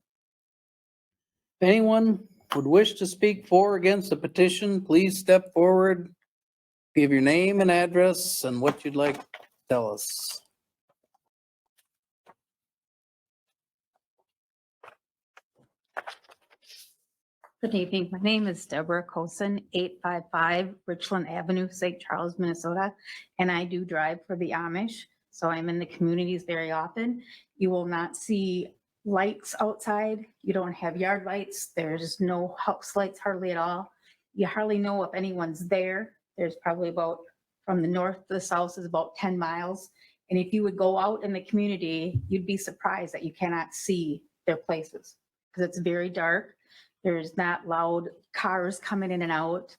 If anyone would wish to speak for or against the petition, please step forward. Give your name and address and what you'd like to tell us. Good evening. My name is Deborah Coulson, 855 Richland Avenue, St. Charles, Minnesota, and I do drive for the Amish, so I'm in the communities very often. You will not see lights outside. You don't have yard lights. There's no house lights hardly at all. You hardly know if anyone's there. There's probably about, from the north to the south is about 10 miles. And if you would go out in the community, you'd be surprised that you cannot see their places because it's very dark. There's not loud cars coming in and out.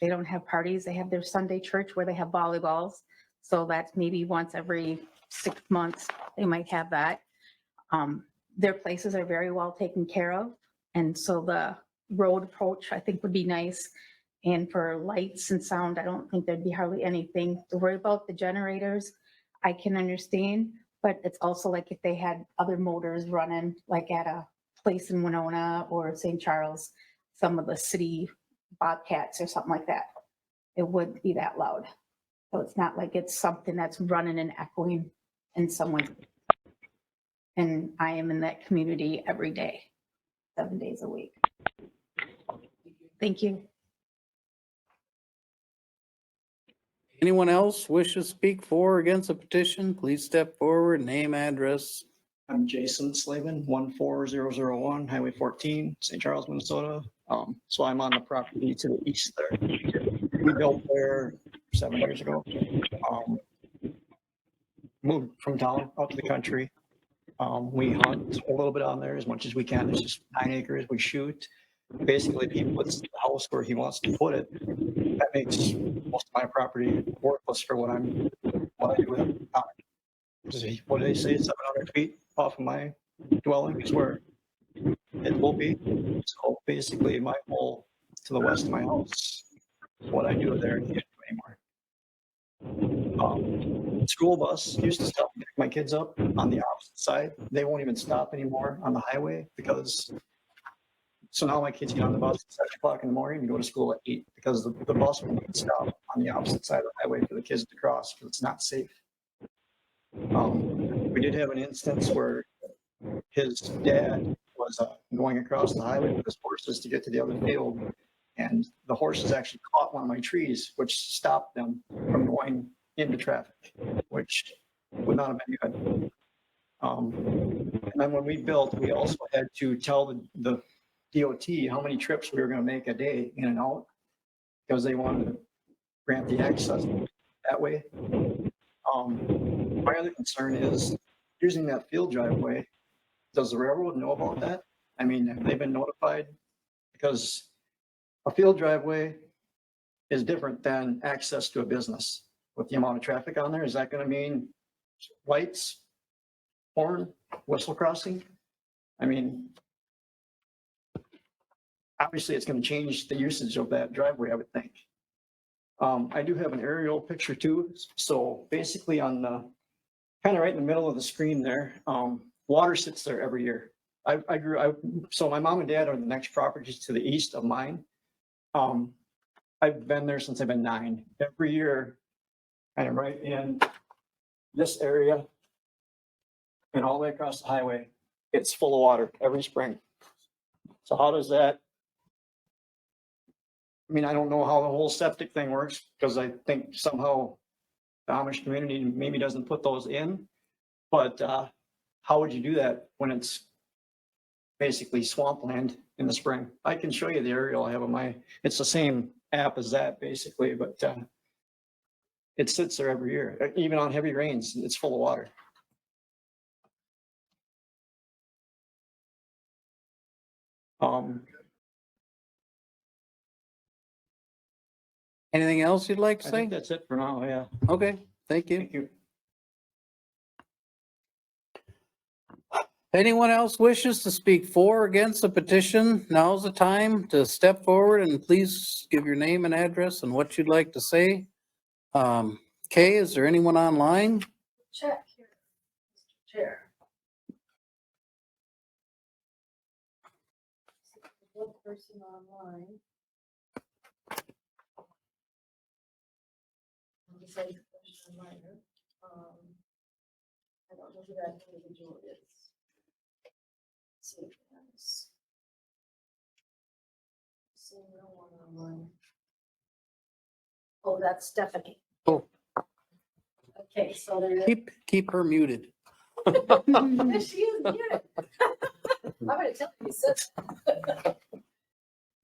They don't have parties. They have their Sunday church where they have volleyballs. So that's maybe once every 6 months, they might have that. Their places are very well taken care of. And so the road approach, I think, would be nice. And for lights and sound, I don't think there'd be hardly anything to worry about. The generators, I can understand, but it's also like if they had other motors running, like at a place in Winona or St. Charles, some of the city Bobcats or something like that, it wouldn't be that loud. So it's not like it's something that's running and echoing in someone. And I am in that community every day, 7 days a week. Thank you. Anyone else wish to speak for or against a petition? Please step forward, name, address. I'm Jason Slavin, 14001 Highway 14, St. Charles, Minnesota. So I'm on the property to the east there. We built there 7 years ago. Moved from town out to the country. We hunt a little bit on there as much as we can. It's just 9 acres. We shoot. Basically, he puts the house where he wants to put it. That makes most of my property worthless for what I do with it. What do they say? 700 feet off of my dwelling is where it will be. So basically, my whole to the west of my house, what I do there, I can't do anymore. School bus used to stop and pick my kids up on the opposite side. They won't even stop anymore on the highway because. So now my kids get on the bus at 7 o'clock in the morning and go to school at 8 because the bus won't even stop on the opposite side of the highway for the kids to cross because it's not safe. We did have an instance where his dad was going across the highway with his horses to get to the other field, and the horses actually caught one of my trees, which stopped them from going into traffic, which would not have been good. And then when we built, we also had to tell the DOT how many trips we were going to make a day in and out because they wanted to grant the access that way. My other concern is using that field driveway. Does the railroad know about that? I mean, have they been notified? Because a field driveway is different than access to a business. With the amount of traffic on there, is that going to mean lights, horn, whistle crossing? I mean, obviously it's going to change the usage of that driveway, I would think. I do have an aerial picture too. So basically on the, kind of right in the middle of the screen there, water sits there every year. So my mom and dad are the next properties to the east of mine. I've been there since I've been 9. Every year, kind of right in this area and all the way across the highway, it's full of water every spring. So how does that, I mean, I don't know how the whole septic thing works because I think somehow the Amish community maybe doesn't put those in, but how would you do that when it's basically swampland in the spring? I can show you the aerial I have on my, it's the same app as that basically, but it sits there every year. Even on heavy rains, it's full of water. Anything else you'd like to I say? think that's it for now, yeah. Okay, thank you. Thank you. Anyone else wishes to speak for or against the petition? Now's the time to step forward and please give your name and address and what you'd like to say. Kay, is there anyone online? Check here, Mr. Chair. One person online. Besides the question minor, I don't know who that individual is. Let's see if there's. See no one online. Oh, that's Stephanie. Oh. Okay, so there. Keep her muted. There she is, yeah. I'm gonna tell you, sis.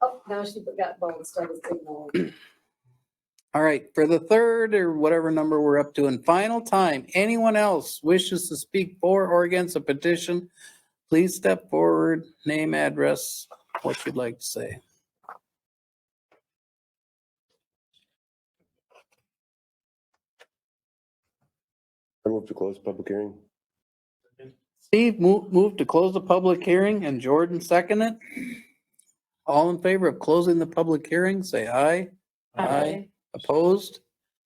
Oh, now she got bold, started signal. All right, for the third or whatever number we're up to and final time, anyone else wishes to speak for or against a petition, please step forward, name, address, what you'd like to say. I move to close public hearing. Steve, move to close the public hearing and Jordan second it. All in favor of closing the public hearing, say aye. Aye. Opposed?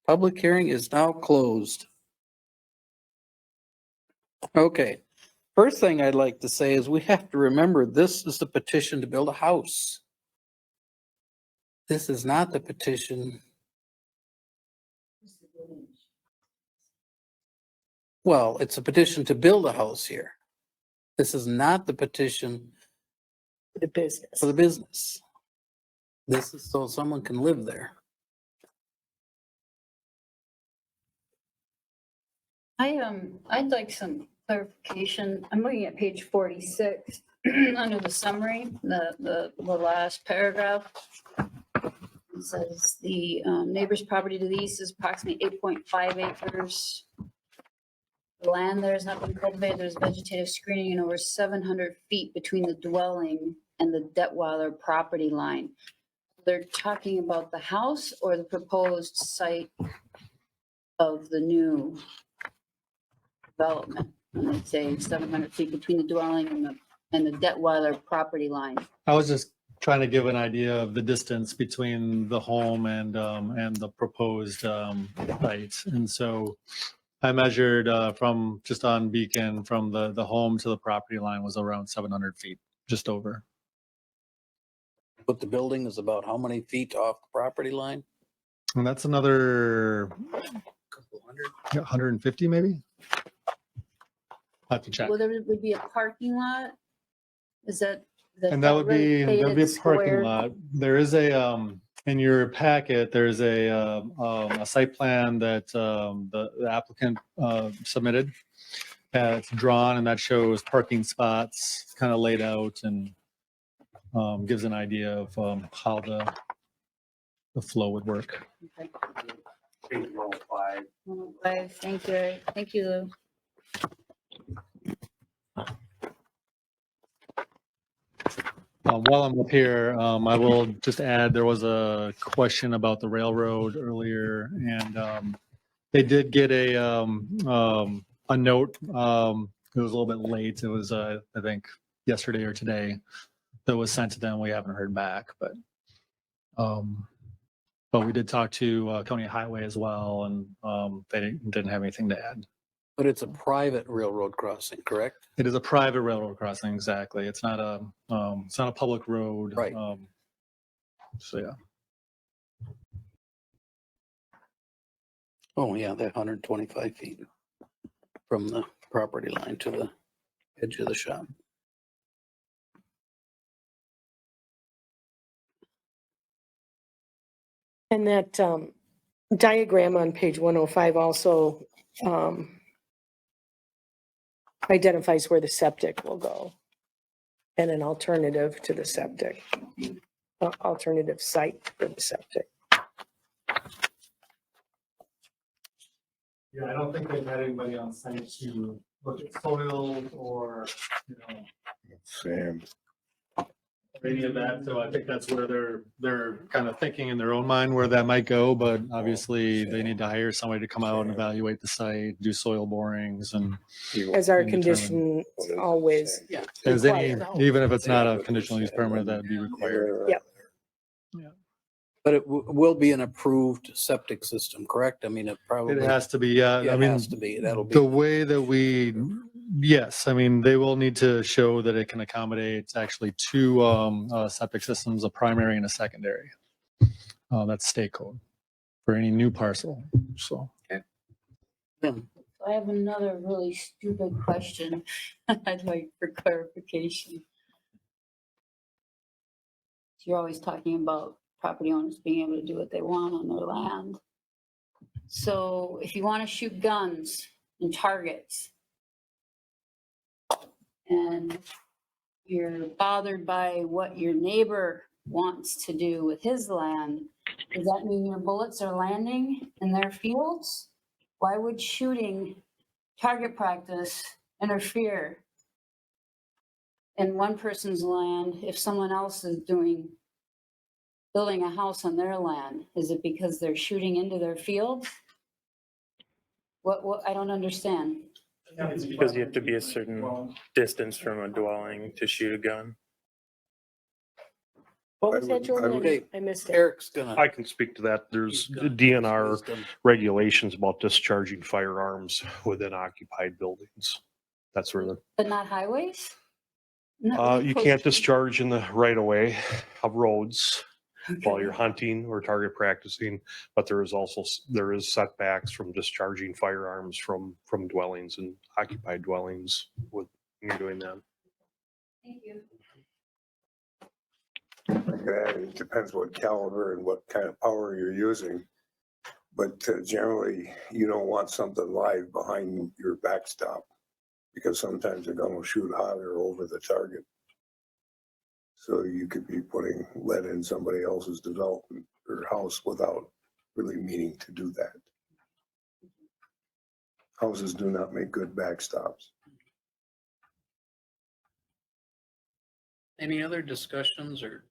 Public hearing is now closed. Okay, first thing I'd like to say is we have to remember this is the petition to build a house. This is not the petition. Well, it's a petition to build a house here. This is not the petition The business. for the business. This is so someone can live there. I'd like some clarification. I'm looking at page 46, under the summary, the last paragraph. It says the neighbor's property to the east is approximately 8.5 acres. The land there has not been cultivated. There's vegetative screening and over 700 feet between the dwelling and the Detweiler property line. They're talking about the house or the proposed site of the new development. And they say 700 feet between the dwelling and the Detweiler property line. I was just trying to give an idea of the distance between the home and the proposed site. And so I measured from just on Beacon, from the home to the property line was around 700 feet, just over. But the building is about how many feet off the property line? And that's another Couple hundred. 150 maybe? I have to check. Well, there would be a parking lot? Is that? And that would be a parking square? lot. There is a, in your packet, there's a site plan that the applicant submitted. It's drawn and that shows parking spots, kind of laid out and gives an idea of how the flow would work. Okay. 105, thank you, thank you, Lou. While I'm up here, I will just add, there was a question about the railroad earlier, and they did get a note. It was a little bit late. It was, I think, yesterday or today that was sent to them. We haven't heard back, but we did talk to County Highway as well, and they didn't have anything to add. But it's a private railroad crossing, correct? It is a private railroad crossing, exactly. It's not a public road. Right. So yeah. Oh, yeah, that 125 feet from the property line to the edge of the shop. And that diagram on page 105 also identifies where the septic will go and an alternative to the septic, alternative site for the septic. Yeah, I don't think they've had anybody on site to look at soil or, Sam. any of that. So I think that's where they're kind of thinking in their own mind where that might go, but obviously they need to hire somebody to come out and evaluate the site, do soil borings and. As our and determine- condition always. Yeah. As any, even if it's not a conditional use permit, that'd be required. Yeah. But it will be an approved septic system, correct? I mean, it probably. It has to be, yeah. Yeah, I it mean, has to be. That'll be. the way that yes, I mean, they will need to show that it can accommodate actually two septic systems, a primary and a secondary. That's state code for any new parcel, so. I have another really stupid question I'd like for clarification. You're always talking about property owners being able to do what they want on their land. So if you want to shoot guns and targets, and you're bothered by what your neighbor wants to do with his land, does that mean your bullets are landing in their fields? Why would shooting target practice interfere in one person's land if someone else is building a house on their land? Is it because they're shooting into their field? What, I don't understand. It's because you have to be a certain distance from a dwelling to shoot a gun. What was that, Jordan? Okay. I missed it. Eric's gonna. I can speak to that. There's DNR regulations about discharging firearms within occupied buildings. That's where the, But not highways? Not you close can't to- discharge in the right of way of roads while you're hunting or target practicing, but there is setbacks from discharging firearms from dwellings and occupied dwellings with when you're doing that. Thank you. It depends what caliber and what kind of power you're using. But generally, you don't want something live behind your backstop because sometimes the gun will shoot hot or over the target. So you could be putting lead in somebody else's development or house without really meaning to do that. Houses do not make good backstops. Any other discussions or?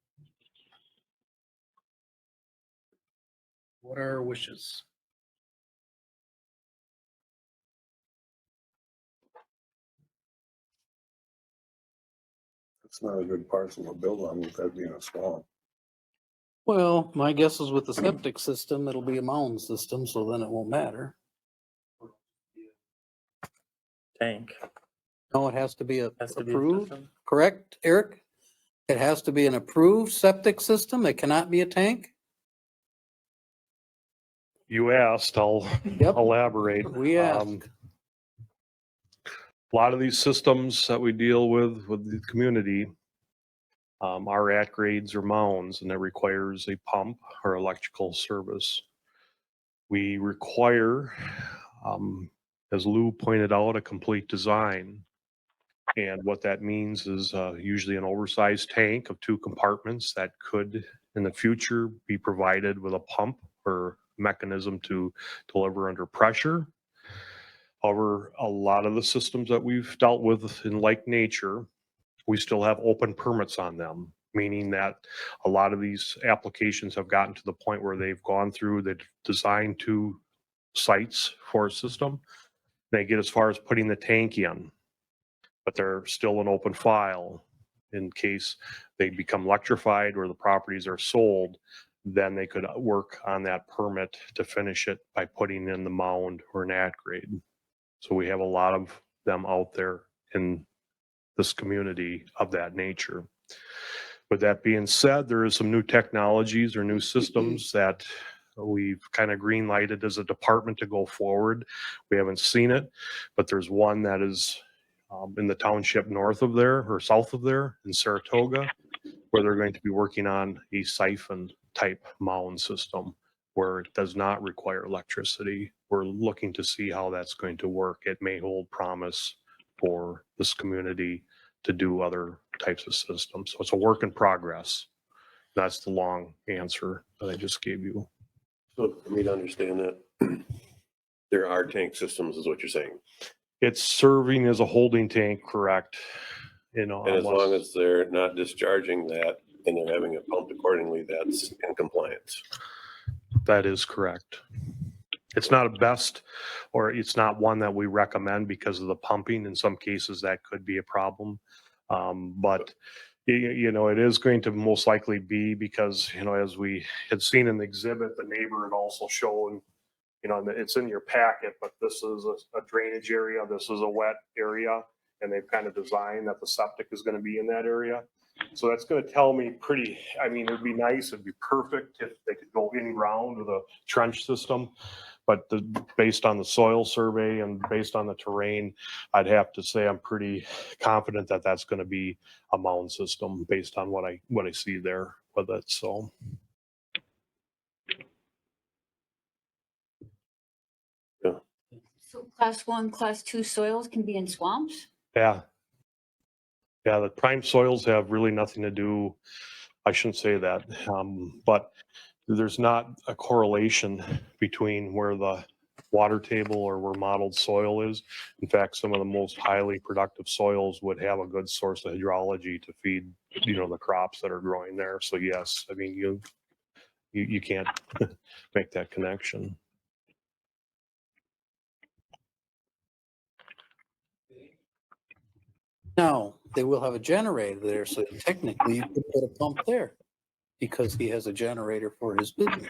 What are our wishes? It's not a good parcel to build on with that being a swamp. Well, my guess is with the septic system, it'll be a mound system, so then it won't matter. Tank. No, it has to be Has to be a approved, system. correct, Eric? It has to be an approved septic system. It cannot be a tank? You asked, I'll Yep. elaborate. We asked. A lot of these systems that we deal with the community are at grades or mounds, and that requires a pump or electrical service. We require, as Lou pointed out, a complete design. And what that means is usually an oversized tank of 2 compartments that could, in the future, be provided with a pump or mechanism to deliver under pressure. However, a lot of the systems that we've dealt with in like nature, we still have open permits on them, meaning that a lot of these applications have gotten to the point where they've gone through the design 2 sites for a system. They get as far as putting the tank in, but they're still an open file. In case they become electrified or the properties are sold, then they could work on that permit to finish it by putting in the mound or an at grade. So we have a lot of them out there in this community of that nature. With that being said, there is some new technologies or new systems that we've kind of green lighted as a department to go forward. We haven't seen it, but there's one that is in the township north of there or south of there in Saratoga, where they're going to be working on a siphon type mound system where it does not require electricity. We're looking to see how that's going to work. It may hold promise for this community to do other types of systems. So it's a work in progress. That's the long answer that I just gave you. So for me to understand that, there are tank systems is what you're saying. It's serving as a holding tank, correct? You know, And as unless- long as they're not discharging that and they're having it pumped accordingly, that's in compliance. That is correct. It's not a best, or it's not one that we recommend because of the pumping. In some cases, that could be a problem. But you know, it is going to most likely be because, you know, as we had seen in the exhibit, the neighbor had also shown, you know, and it's in your packet, but this is a drainage area, this is a wet area, and they've kind of designed that the septic is going to be in that area. So that's going to tell me pretty, I mean, it'd be nice, it'd be perfect if they could go in ground with a trench system. But based on the soil survey and based on the terrain, I'd have to say I'm pretty confident that that's going to be a mound system based on what I see there with it. So. So class 1, class 2 soils can be in swamps? Yeah, Yeah, the prime soils have really nothing to do, I shouldn't say that, but there's not a correlation between where the water table or where modeled soil is. In fact, some of the most highly productive soils would have a good source of hydrology to feed, the crops that are growing there. So yes, I mean, you can't make that connection. Now, they will have a generator there, so technically you could put a pump there because he has a generator for his business.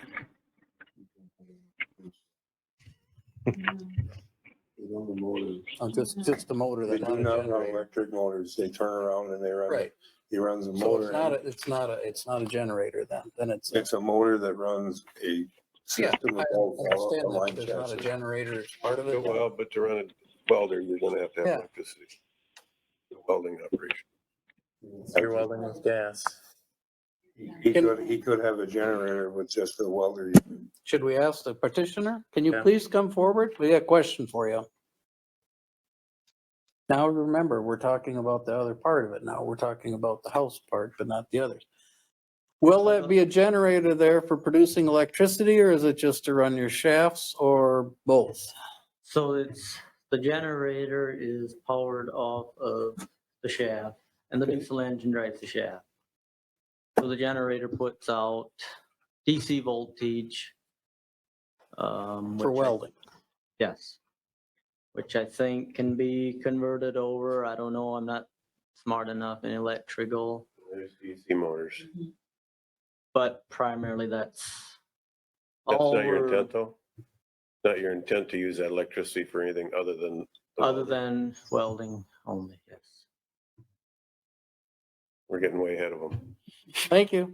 Just the motor They that's do not a not run generator. electric motors. They turn around and they run, Right. he runs a So motor. it's not a generator then. Then it's. It's a motor that runs a Yeah, system I of understand a that, line but there's not a chassis. generator as part of it. Well, but to run a welder, you're gonna have to have Yeah. electricity. Welding operation. You're welding with gas. He could have a generator with just a welder. Should we ask the petitioner? Can you Yeah. please come forward? We got a question for you. Now, remember, we're talking about the other part of it. Now, we're talking about the house part, but not the others. Will that be a generator there for producing electricity, or is it just to run your shafts, or both? So the generator is powered off of the shaft, and the diesel engine drives the shaft. So the generator puts out DC voltage. For welding? Yes. Which I think can be converted over. I don't know. I'm not smart enough in electrical, There's DC motors. but primarily that's That's all not your we're- intent though? Not your intent to use that electricity for anything other than? the other welding? than welding only, yes. We're getting way ahead of them. Thank you.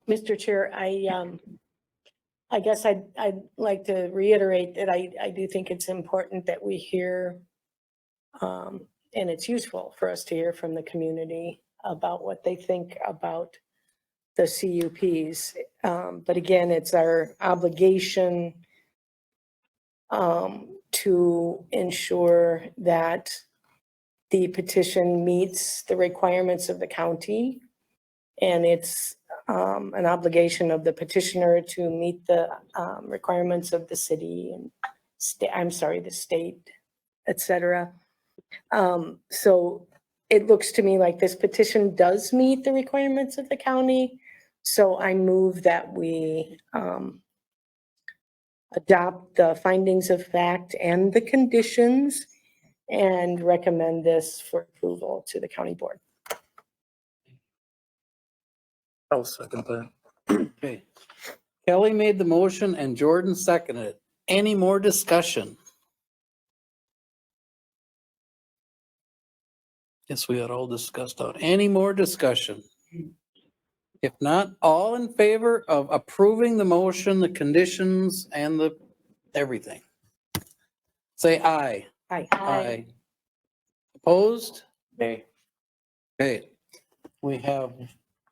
Mr. Chair, I guess I'd like to reiterate that I do think it's important that we hear, and it's useful for us to hear from the community about what they think about the CUPs. But again, it's our obligation to ensure that the petition meets the requirements of the county. And it's an obligation of the petitioner to meet the requirements of the city and the state, et cetera. So it looks to me like this petition does meet the requirements of the county. So I move that we adopt the findings of fact and the conditions and recommend this for approval to the county board. I'll second that. Okay. Kelly made the motion and Jordan seconded it. Any more discussion? Guess we had all discussed out. Any more discussion? If not, all in favor of approving the motion, the conditions, and the everything? Say aye. Aye. Opposed? Nay. Okay. We have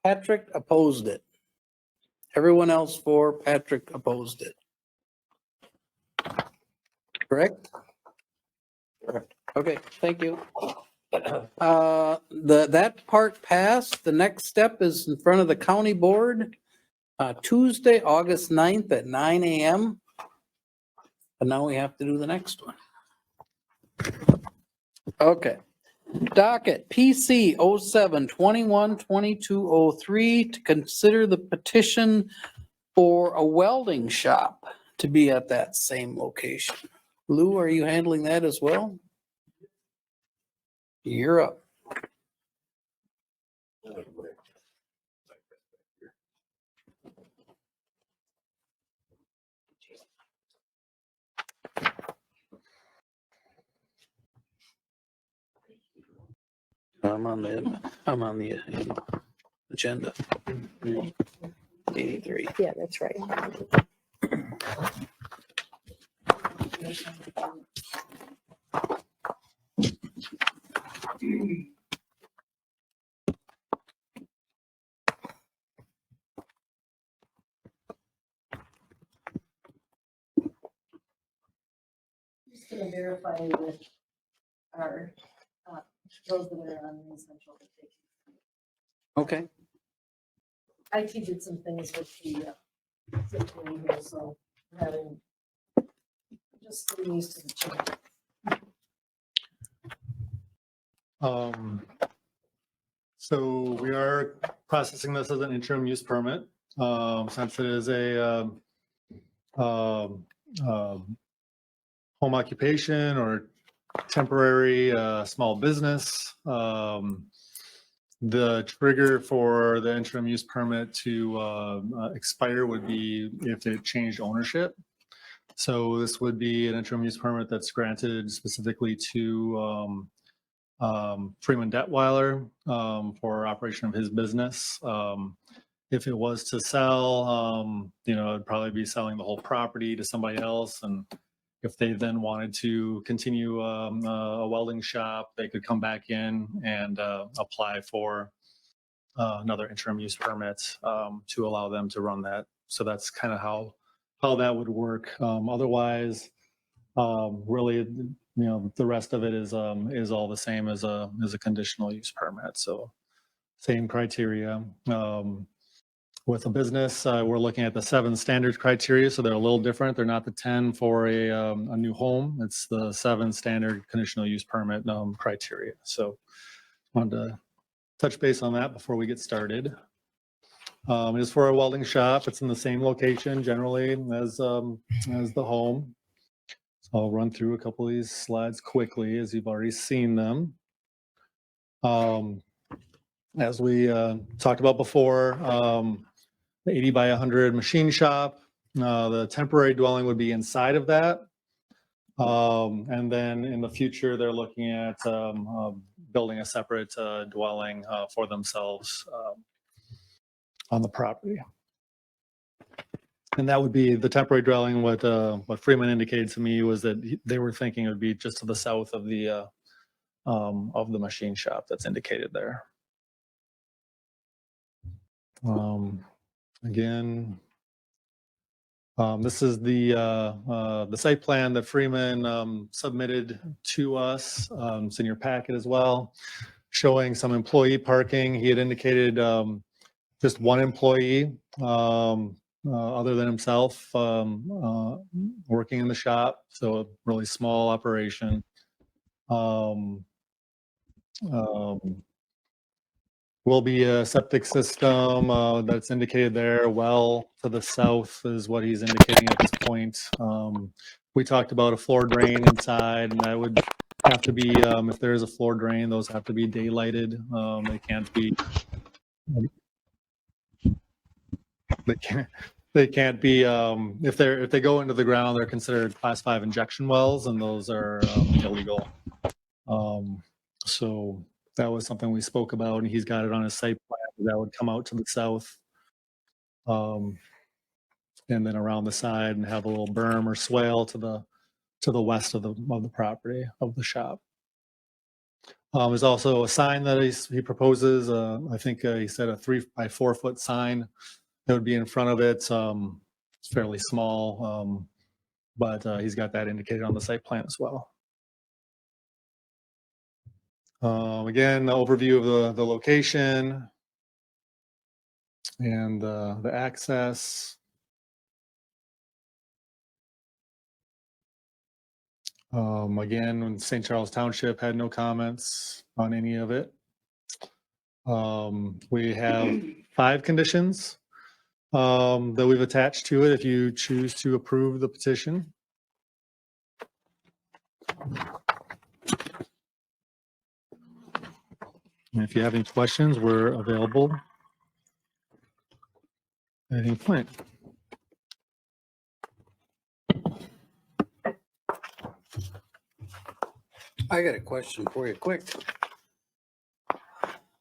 Patrick opposed it. Everyone else for Patrick opposed it. Correct? Correct. Okay, thank you. That part passed. The next step is in front of the county board, Tuesday, August 9th at 9 a.m. And now we have to do the next one. Okay. Docket PC 07-21-2203 to consider the petition for a welding shop to be at that same location. Lou, are you handling that as well? You're up. I'm on the agenda. 83. Yeah, that's right. verify with our, those that are on the essential. Okay, IT did some things with the, system here, so having, just getting used to the change. So we are processing this as an interim use permit, since it is a, home occupation or temporary, small business. The trigger for the interim use permit to, expire would be if it changed ownership. So this would be an interim use permit that's granted specifically to, Freeman Detweiler, for operation of his business. If it was to sell, it'd probably be selling the whole property to somebody else. And if they then wanted to continue a welding shop, they could come back in and apply for another interim use permit to allow them to run that. So that's kind of how that would work. Otherwise, really, the rest of it is all the same as a conditional use permit. So same criteria. With a business, we're looking at the 7 standard criteria, so they're a little different. They're not the 10 for a new home. It's the 7 standard conditional use permit criteria. So wanted to touch base on that before we get started. It is for a welding shop. It's in the same location generally as the home. So I'll run through a couple of these slides quickly as you've already seen them. As we talked about before, the 80 by 100 machine shop, the temporary dwelling would be inside of that. And then in the future, they're looking at building a separate dwelling for themselves on the property. And that would be the temporary dwelling. What Freeman indicated to me was that they were thinking it would be just to the south of the machine shop that's indicated there. Again, this is the site plan that Freeman submitted to us. It's in your packet as well, showing some employee parking. He had indicated just one employee other than himself working in the shop, so a really small operation. Will be a septic system that's indicated there. Well to the south is what he's indicating at this point. We talked about a floor drain inside, and that would have to be, if there is a floor drain, those have to be daylighted. They can't be. They can't be. If they go into the ground, they're considered Class 5 injection wells, and those are illegal. So that was something we spoke about, and he's got it on his site plan. That would come out to the south, and then around the side, and have a little berm or swale to the west of the property of the shop. There's also a sign that he proposes. I think he said a 3 by 4 foot sign that would be in front of it. It's fairly small, but he's got that indicated on the site plan as well. Again, the overview of the location and the access. Again, St. Charles Township had no comments on any of it. We have 5 conditions that we've attached to it if you choose to approve the petition. And if you have any questions, we're available at any point. I got a question for you, quick.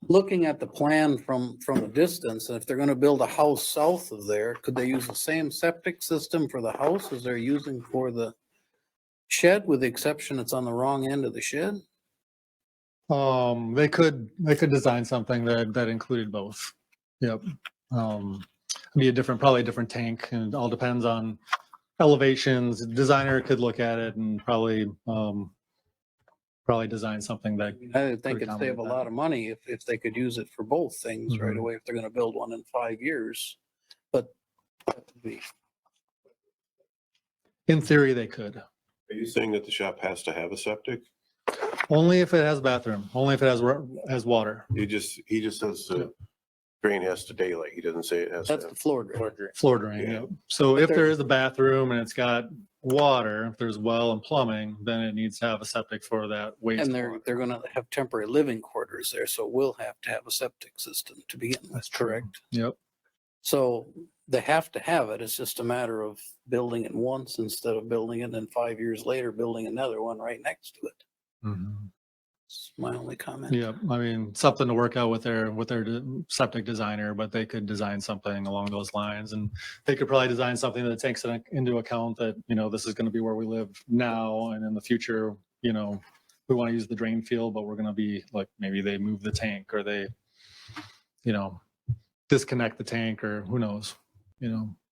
Looking at the plan from a distance, if they're gonna build a house south of there, could they use the same septic system for the house as they're using for the shed, with the exception it's on the wrong end of the shed? They could design something that included both. Yep. Be probably a different tank, and it all depends on elevations, designer could look at it and probably, probably design something that. I would think could it'd save accommodate a that. lot of money if they could use it for both things right Mhm. away, if they're gonna build one in 5 years. But that would be, In theory, they could. Are you saying that the shop has to have a septic? Only if it has a bathroom, only if it has water. He just says the drain has to daylight. He doesn't say it has to. that's the floor drain. Floor drain, Yeah. yeah. So But if there there- is a bathroom and it's got water, if there's well and plumbing, then it needs to have a septic for that waste. And they're gonna have temporary living quarters there, so we'll have to have a septic system to begin with, correct? Yep. So they have to have it. It's just a matter of building it once instead of building it and 5 years later, building another one right next to it. Mhm. It's my only comment. Yeah, I mean, something to work out with their septic designer, but they could design something along those lines. And they could probably design something that takes into account that, this is going to be where we live now. And in the future, we want to use the drain field, but we're going to be like, maybe they move the tank or they, disconnect the tank or who knows,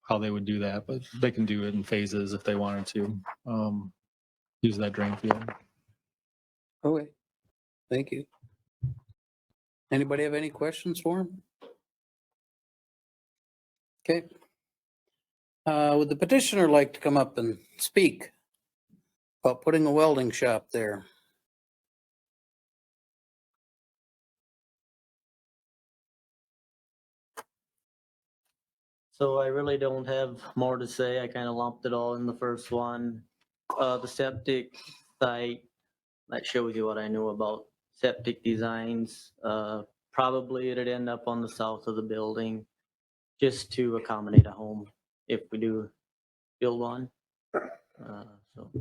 how they would do that. But they can do it in phases if they wanted to use that drain field. Okay, thank you. Anybody have any questions for him? Okay. Would the petitioner like to come up and speak about putting a welding shop there? So I really don't have more to say. I kind of lumped it all in the first one. The septic site, that shows you what I know about septic designs. Probably it'd end up on the south of the building just to accommodate a home if we do build one. So.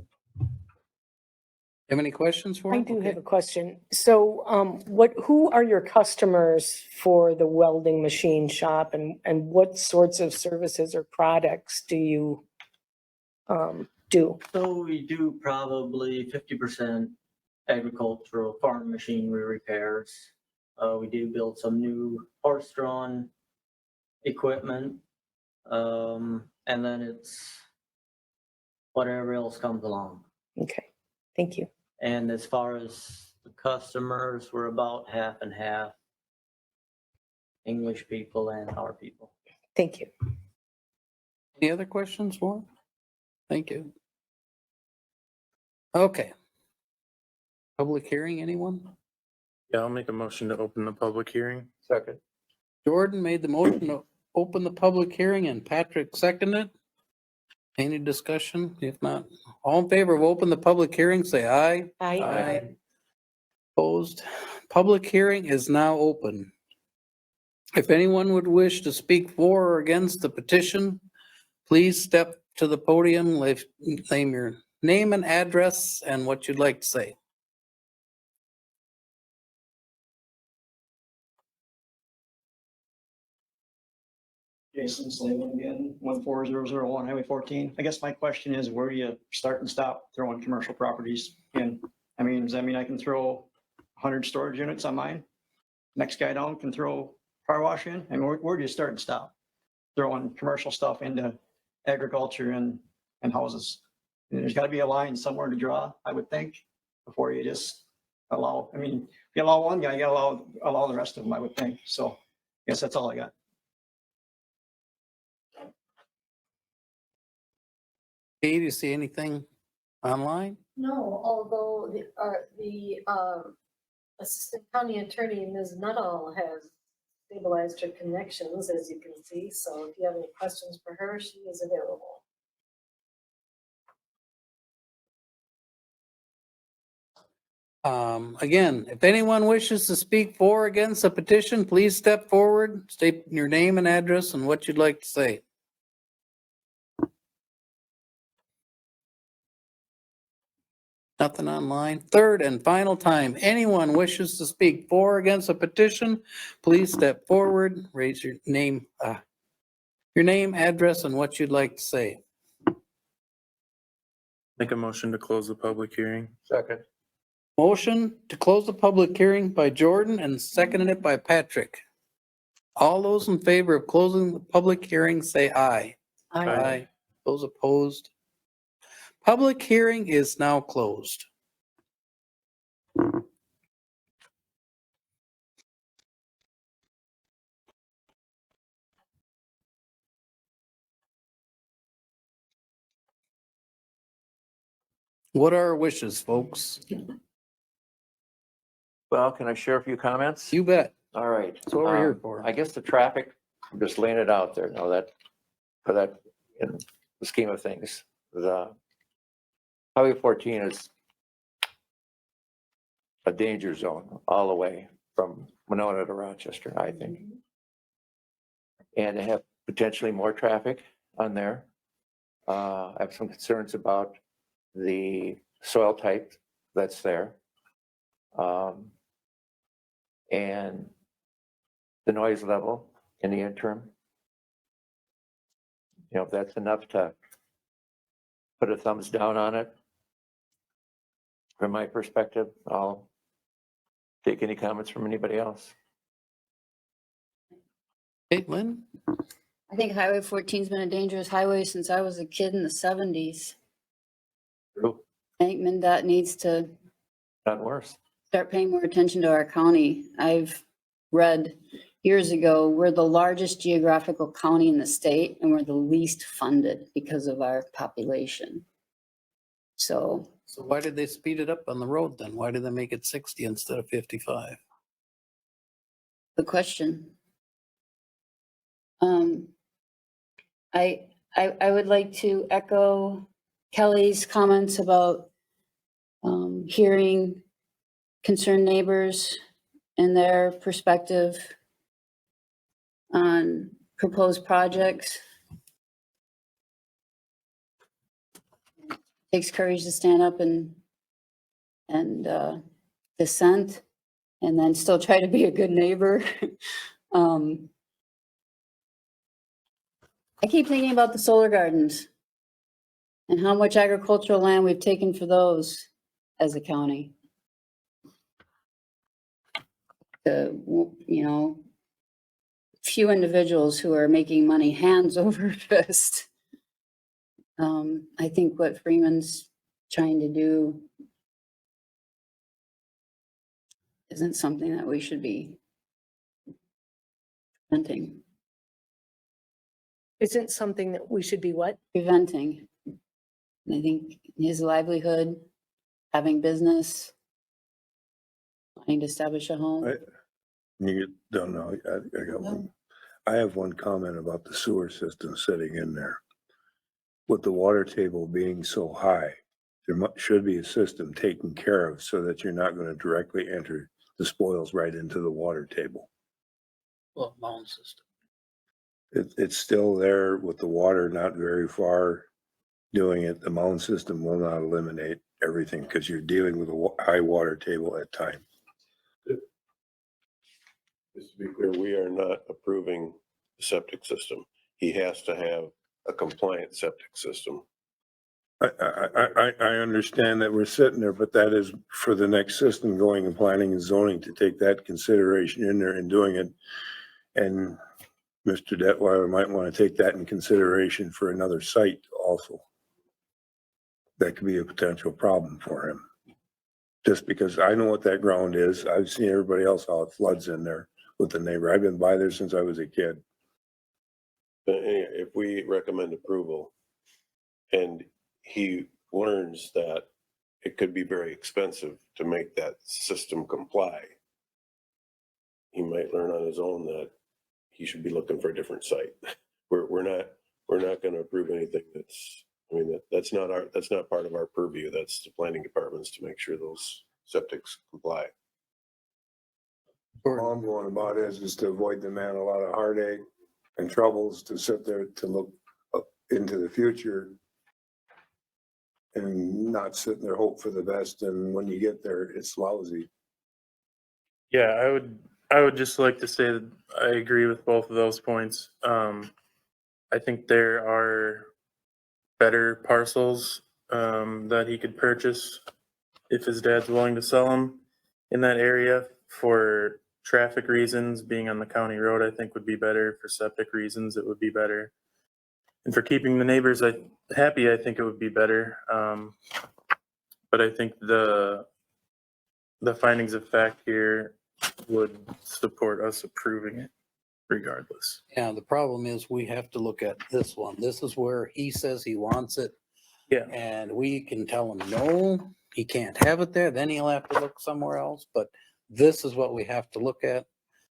Have any questions for I him? do Okay. have a question. So, who are your customers for the welding machine shop and what sorts of services or products do you do? So we do probably 50% agricultural farm machinery repairs. We do build some new horse-drawn equipment. And then it's whatever else comes along. Okay, thank you. And as far as the customers, we're about half and half English people and our people. Thank you. Any other questions for him? Thank you. Okay. Public hearing, anyone? Yeah, I'll make a motion to open the public hearing. Second. Jordan made the motion to open the public hearing and Patrick seconded. Any discussion? If not, all in favor of open the public hearing, say aye. Aye. Opposed? Public hearing is now open. If anyone would wish to speak for or against the petition, please step to the podium, name your name and address and what you'd like to say. Jason Slavin again, 14001 Highway 14. I guess my question is, where do you start and stop throwing commercial properties in? Does that mean I can throw 100 storage units on mine? Next guy down can throw car wash in? Where do you start and stop throwing commercial stuff into agriculture and houses? There's got to be a line somewhere to draw, I would think, before you just allow. If you allow one guy, you got to allow the rest of them, I would think. So I guess that's all I got. Hey, do you see anything online? No, although the Assistant County Attorney, Ms. Nuttall, has stabilized her connections, as you can see. So if you have any questions for her, she is available. Again, if anyone wishes to speak for or against the petition, please step forward, state your name and address and what you'd like to say. Nothing online. Third and final time, anyone wishes to speak for or against a petition, please step forward, raise your name, address, and what you'd like to say. Make a motion to close the public hearing. Second. Motion to close the public hearing by Jordan and seconded it by Patrick. All those in favor of closing the public hearing, say aye. Aye. Those opposed, Public hearing is now closed. What are our wishes, folks? Well, can I share a few comments? You bet. All right. That's what we're here for. I guess the traffic, I'm just laying it out there now that, for that, in the scheme of things, the Highway 14 is a danger zone all the way from Winona to Rochester, I think. And they have potentially more traffic on there. I have some concerns about the soil type that's there. And the noise level in the interim. You know, if that's enough to put a thumbs down on it, from my perspective, I'll take any comments from anybody else. Caitlin? I think Highway 14's been a dangerous highway since I was a kid in the 70s. True. I think MnDOT needs to Not worse. start paying more attention to our county. I've read years ago, we're the largest geographical county in the state and we're the least funded because of our population. So why did they speed it up on the road then? Why did they make it 60 instead of 55? the question. I would like to echo Kelly's comments about hearing concerned neighbors and their perspective on proposed projects. Takes courage to stand up and dissent and then still try to be a good neighbor. I keep thinking about the solar gardens and how much agricultural land we've taken for those as a county. Few individuals who are making money hands over fist. I think what Freeman's trying to do isn't something that we should be preventing. Isn't something that we should be what? Preventing. And I think his livelihood, having business, wanting to establish a home. You don't know, I got one. I have one comment about the sewer system sitting in there. With the water table being so high, there should be a system taken care of so that you're not going to directly enter the spoils right into the water table. Well, mound system. It's still there with the water not very far doing it. The mound system will not eliminate everything because you're dealing with a high water table at times. Just to be clear, we are not approving the septic system. He has to have a compliant septic system. I understand that we're sitting there, but that is for the next system going and planning and zoning to take that consideration in there and doing it. And Mr. Detweiler might want to take that in consideration for another site also. That could be a potential problem for him. Just because I know what that ground is. I've seen everybody else how it floods in there with the neighbor. I've been by there since I was a kid. But anyway, if we recommend approval and he learns that it could be very expensive to make that system comply, he might learn on his own that he should be looking for a different site. We're not going to approve anything that's not part of our purview. That's the planning department's to make sure those septics comply. All I'm going about is to avoid the man a lot of heartache and troubles to sit there to look up into the future and not sit there hope for the best. And when you get there, it's lousy. Yeah, I would just like to say that I agree with both of those points. I think there are better parcels that he could purchase if his dad's willing to sell them in that area. For traffic reasons, being on the county road, I think would be better. For septic reasons, it would be better. and for keeping the neighbors happy, I think it would be better. But I think the findings of fact here would support us approving it regardless. Yeah, the problem is we have to look at this one. This is where he says he wants it. Yeah. And we can tell him, no, he can't have it there. Then he'll have to look somewhere else. But this is what we have to look at.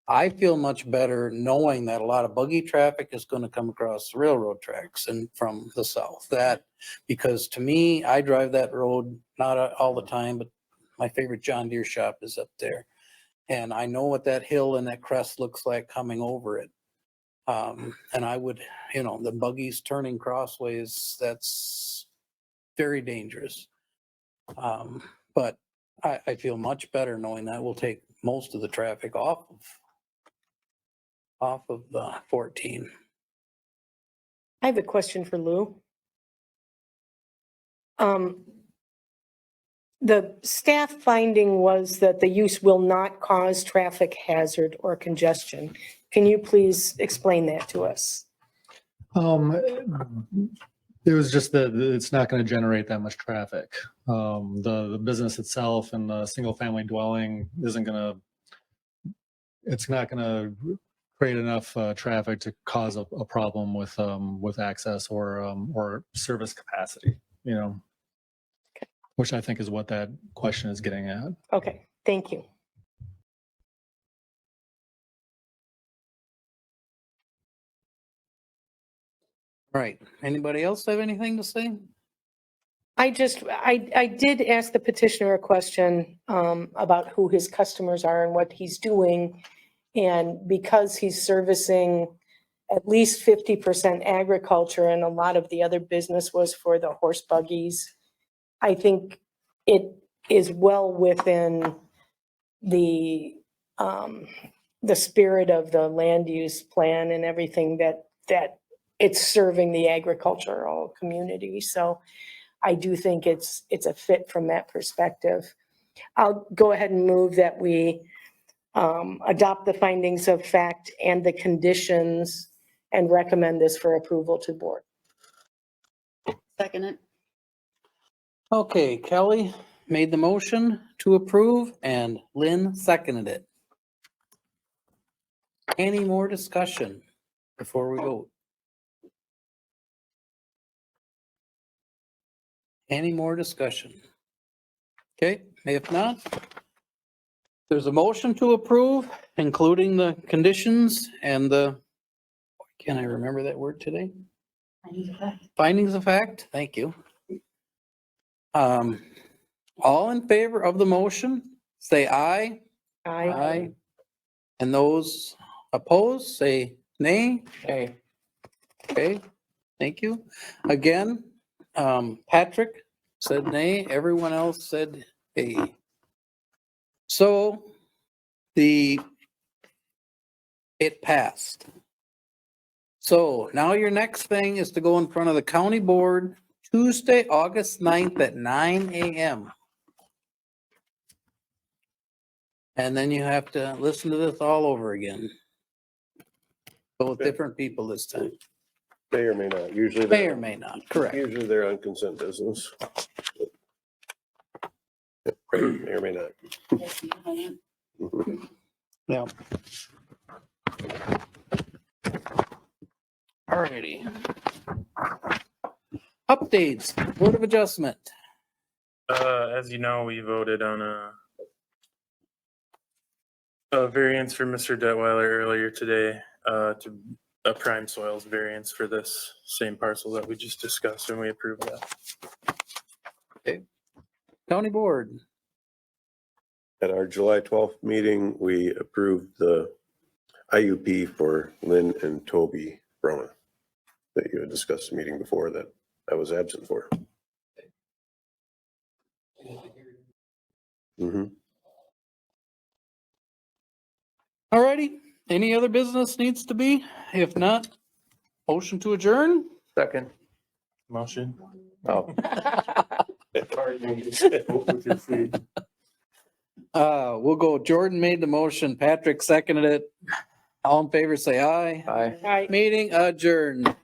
I feel much better knowing that a lot of buggy traffic is going to come across the railroad tracks and from the south. That, because to me, I drive that road, not all the time, but my favorite John Deere shop is up there. And I know what that hill and that crest looks like coming over it. And I would, the buggies turning crossways, that's very dangerous. But I feel much better knowing that will take most of the traffic off of the 14. I have a question for Lou. The staff finding was that the use will not cause traffic hazard or congestion. Can you please explain that to us? It was just that it's not going to generate that much traffic. The business itself and the single family dwelling it's not going to create enough traffic to cause a problem with access or service capacity, which I think is what that question is getting at. Okay, thank you. Right. Anybody else have anything to say? I did ask the petitioner a question about who his customers are and what he's doing. And because he's servicing at least 50% agriculture and a lot of the other business was for the horse buggies, I think it is well within the spirit of the land use plan and everything that it's serving the agricultural community. So I do think it's a fit from that perspective. I'll go ahead and move that we adopt the findings of fact and the conditions and recommend this for approval to board. Second it. Okay, Kelly made the motion to approve and Lynn seconded it. Any more discussion before we vote? Any more discussion? Okay, if not, there's a motion to approve, including the conditions and can I remember that word today? Findings of fact, thank you. All in favor of the motion, say aye. Aye. And those opposed, say nay. Hey, Okay, thank you. Again, Patrick said nay, everyone else said aye. So it passed. So now your next thing is to go in front of the county board Tuesday, August 9th at 9 a.m. And then you have to listen to this all over again. But with different people this time. May or may not, usually. May or may not, correct. Usually they're on consent business. May or may not. Mhm. Yeah. Alrighty. Updates, Board of Adjustment. As you know, we voted on a variance for Mr. Detweiler earlier today, to a prime soils variance for this same parcel that we just discussed, and we approved that. Okay. County Board. At our July 12th meeting, we approved the IUP for Lynn and Toby Brona that you had discussed the meeting before that I was absent for. Mm-hmm. Alrighty, any other business needs to be? If not, motion to adjourn? second. Motion. Oh, We'll go, Jordan made the motion, Patrick seconded it. All in favor, say aye. aye. Aye. Meeting adjourned.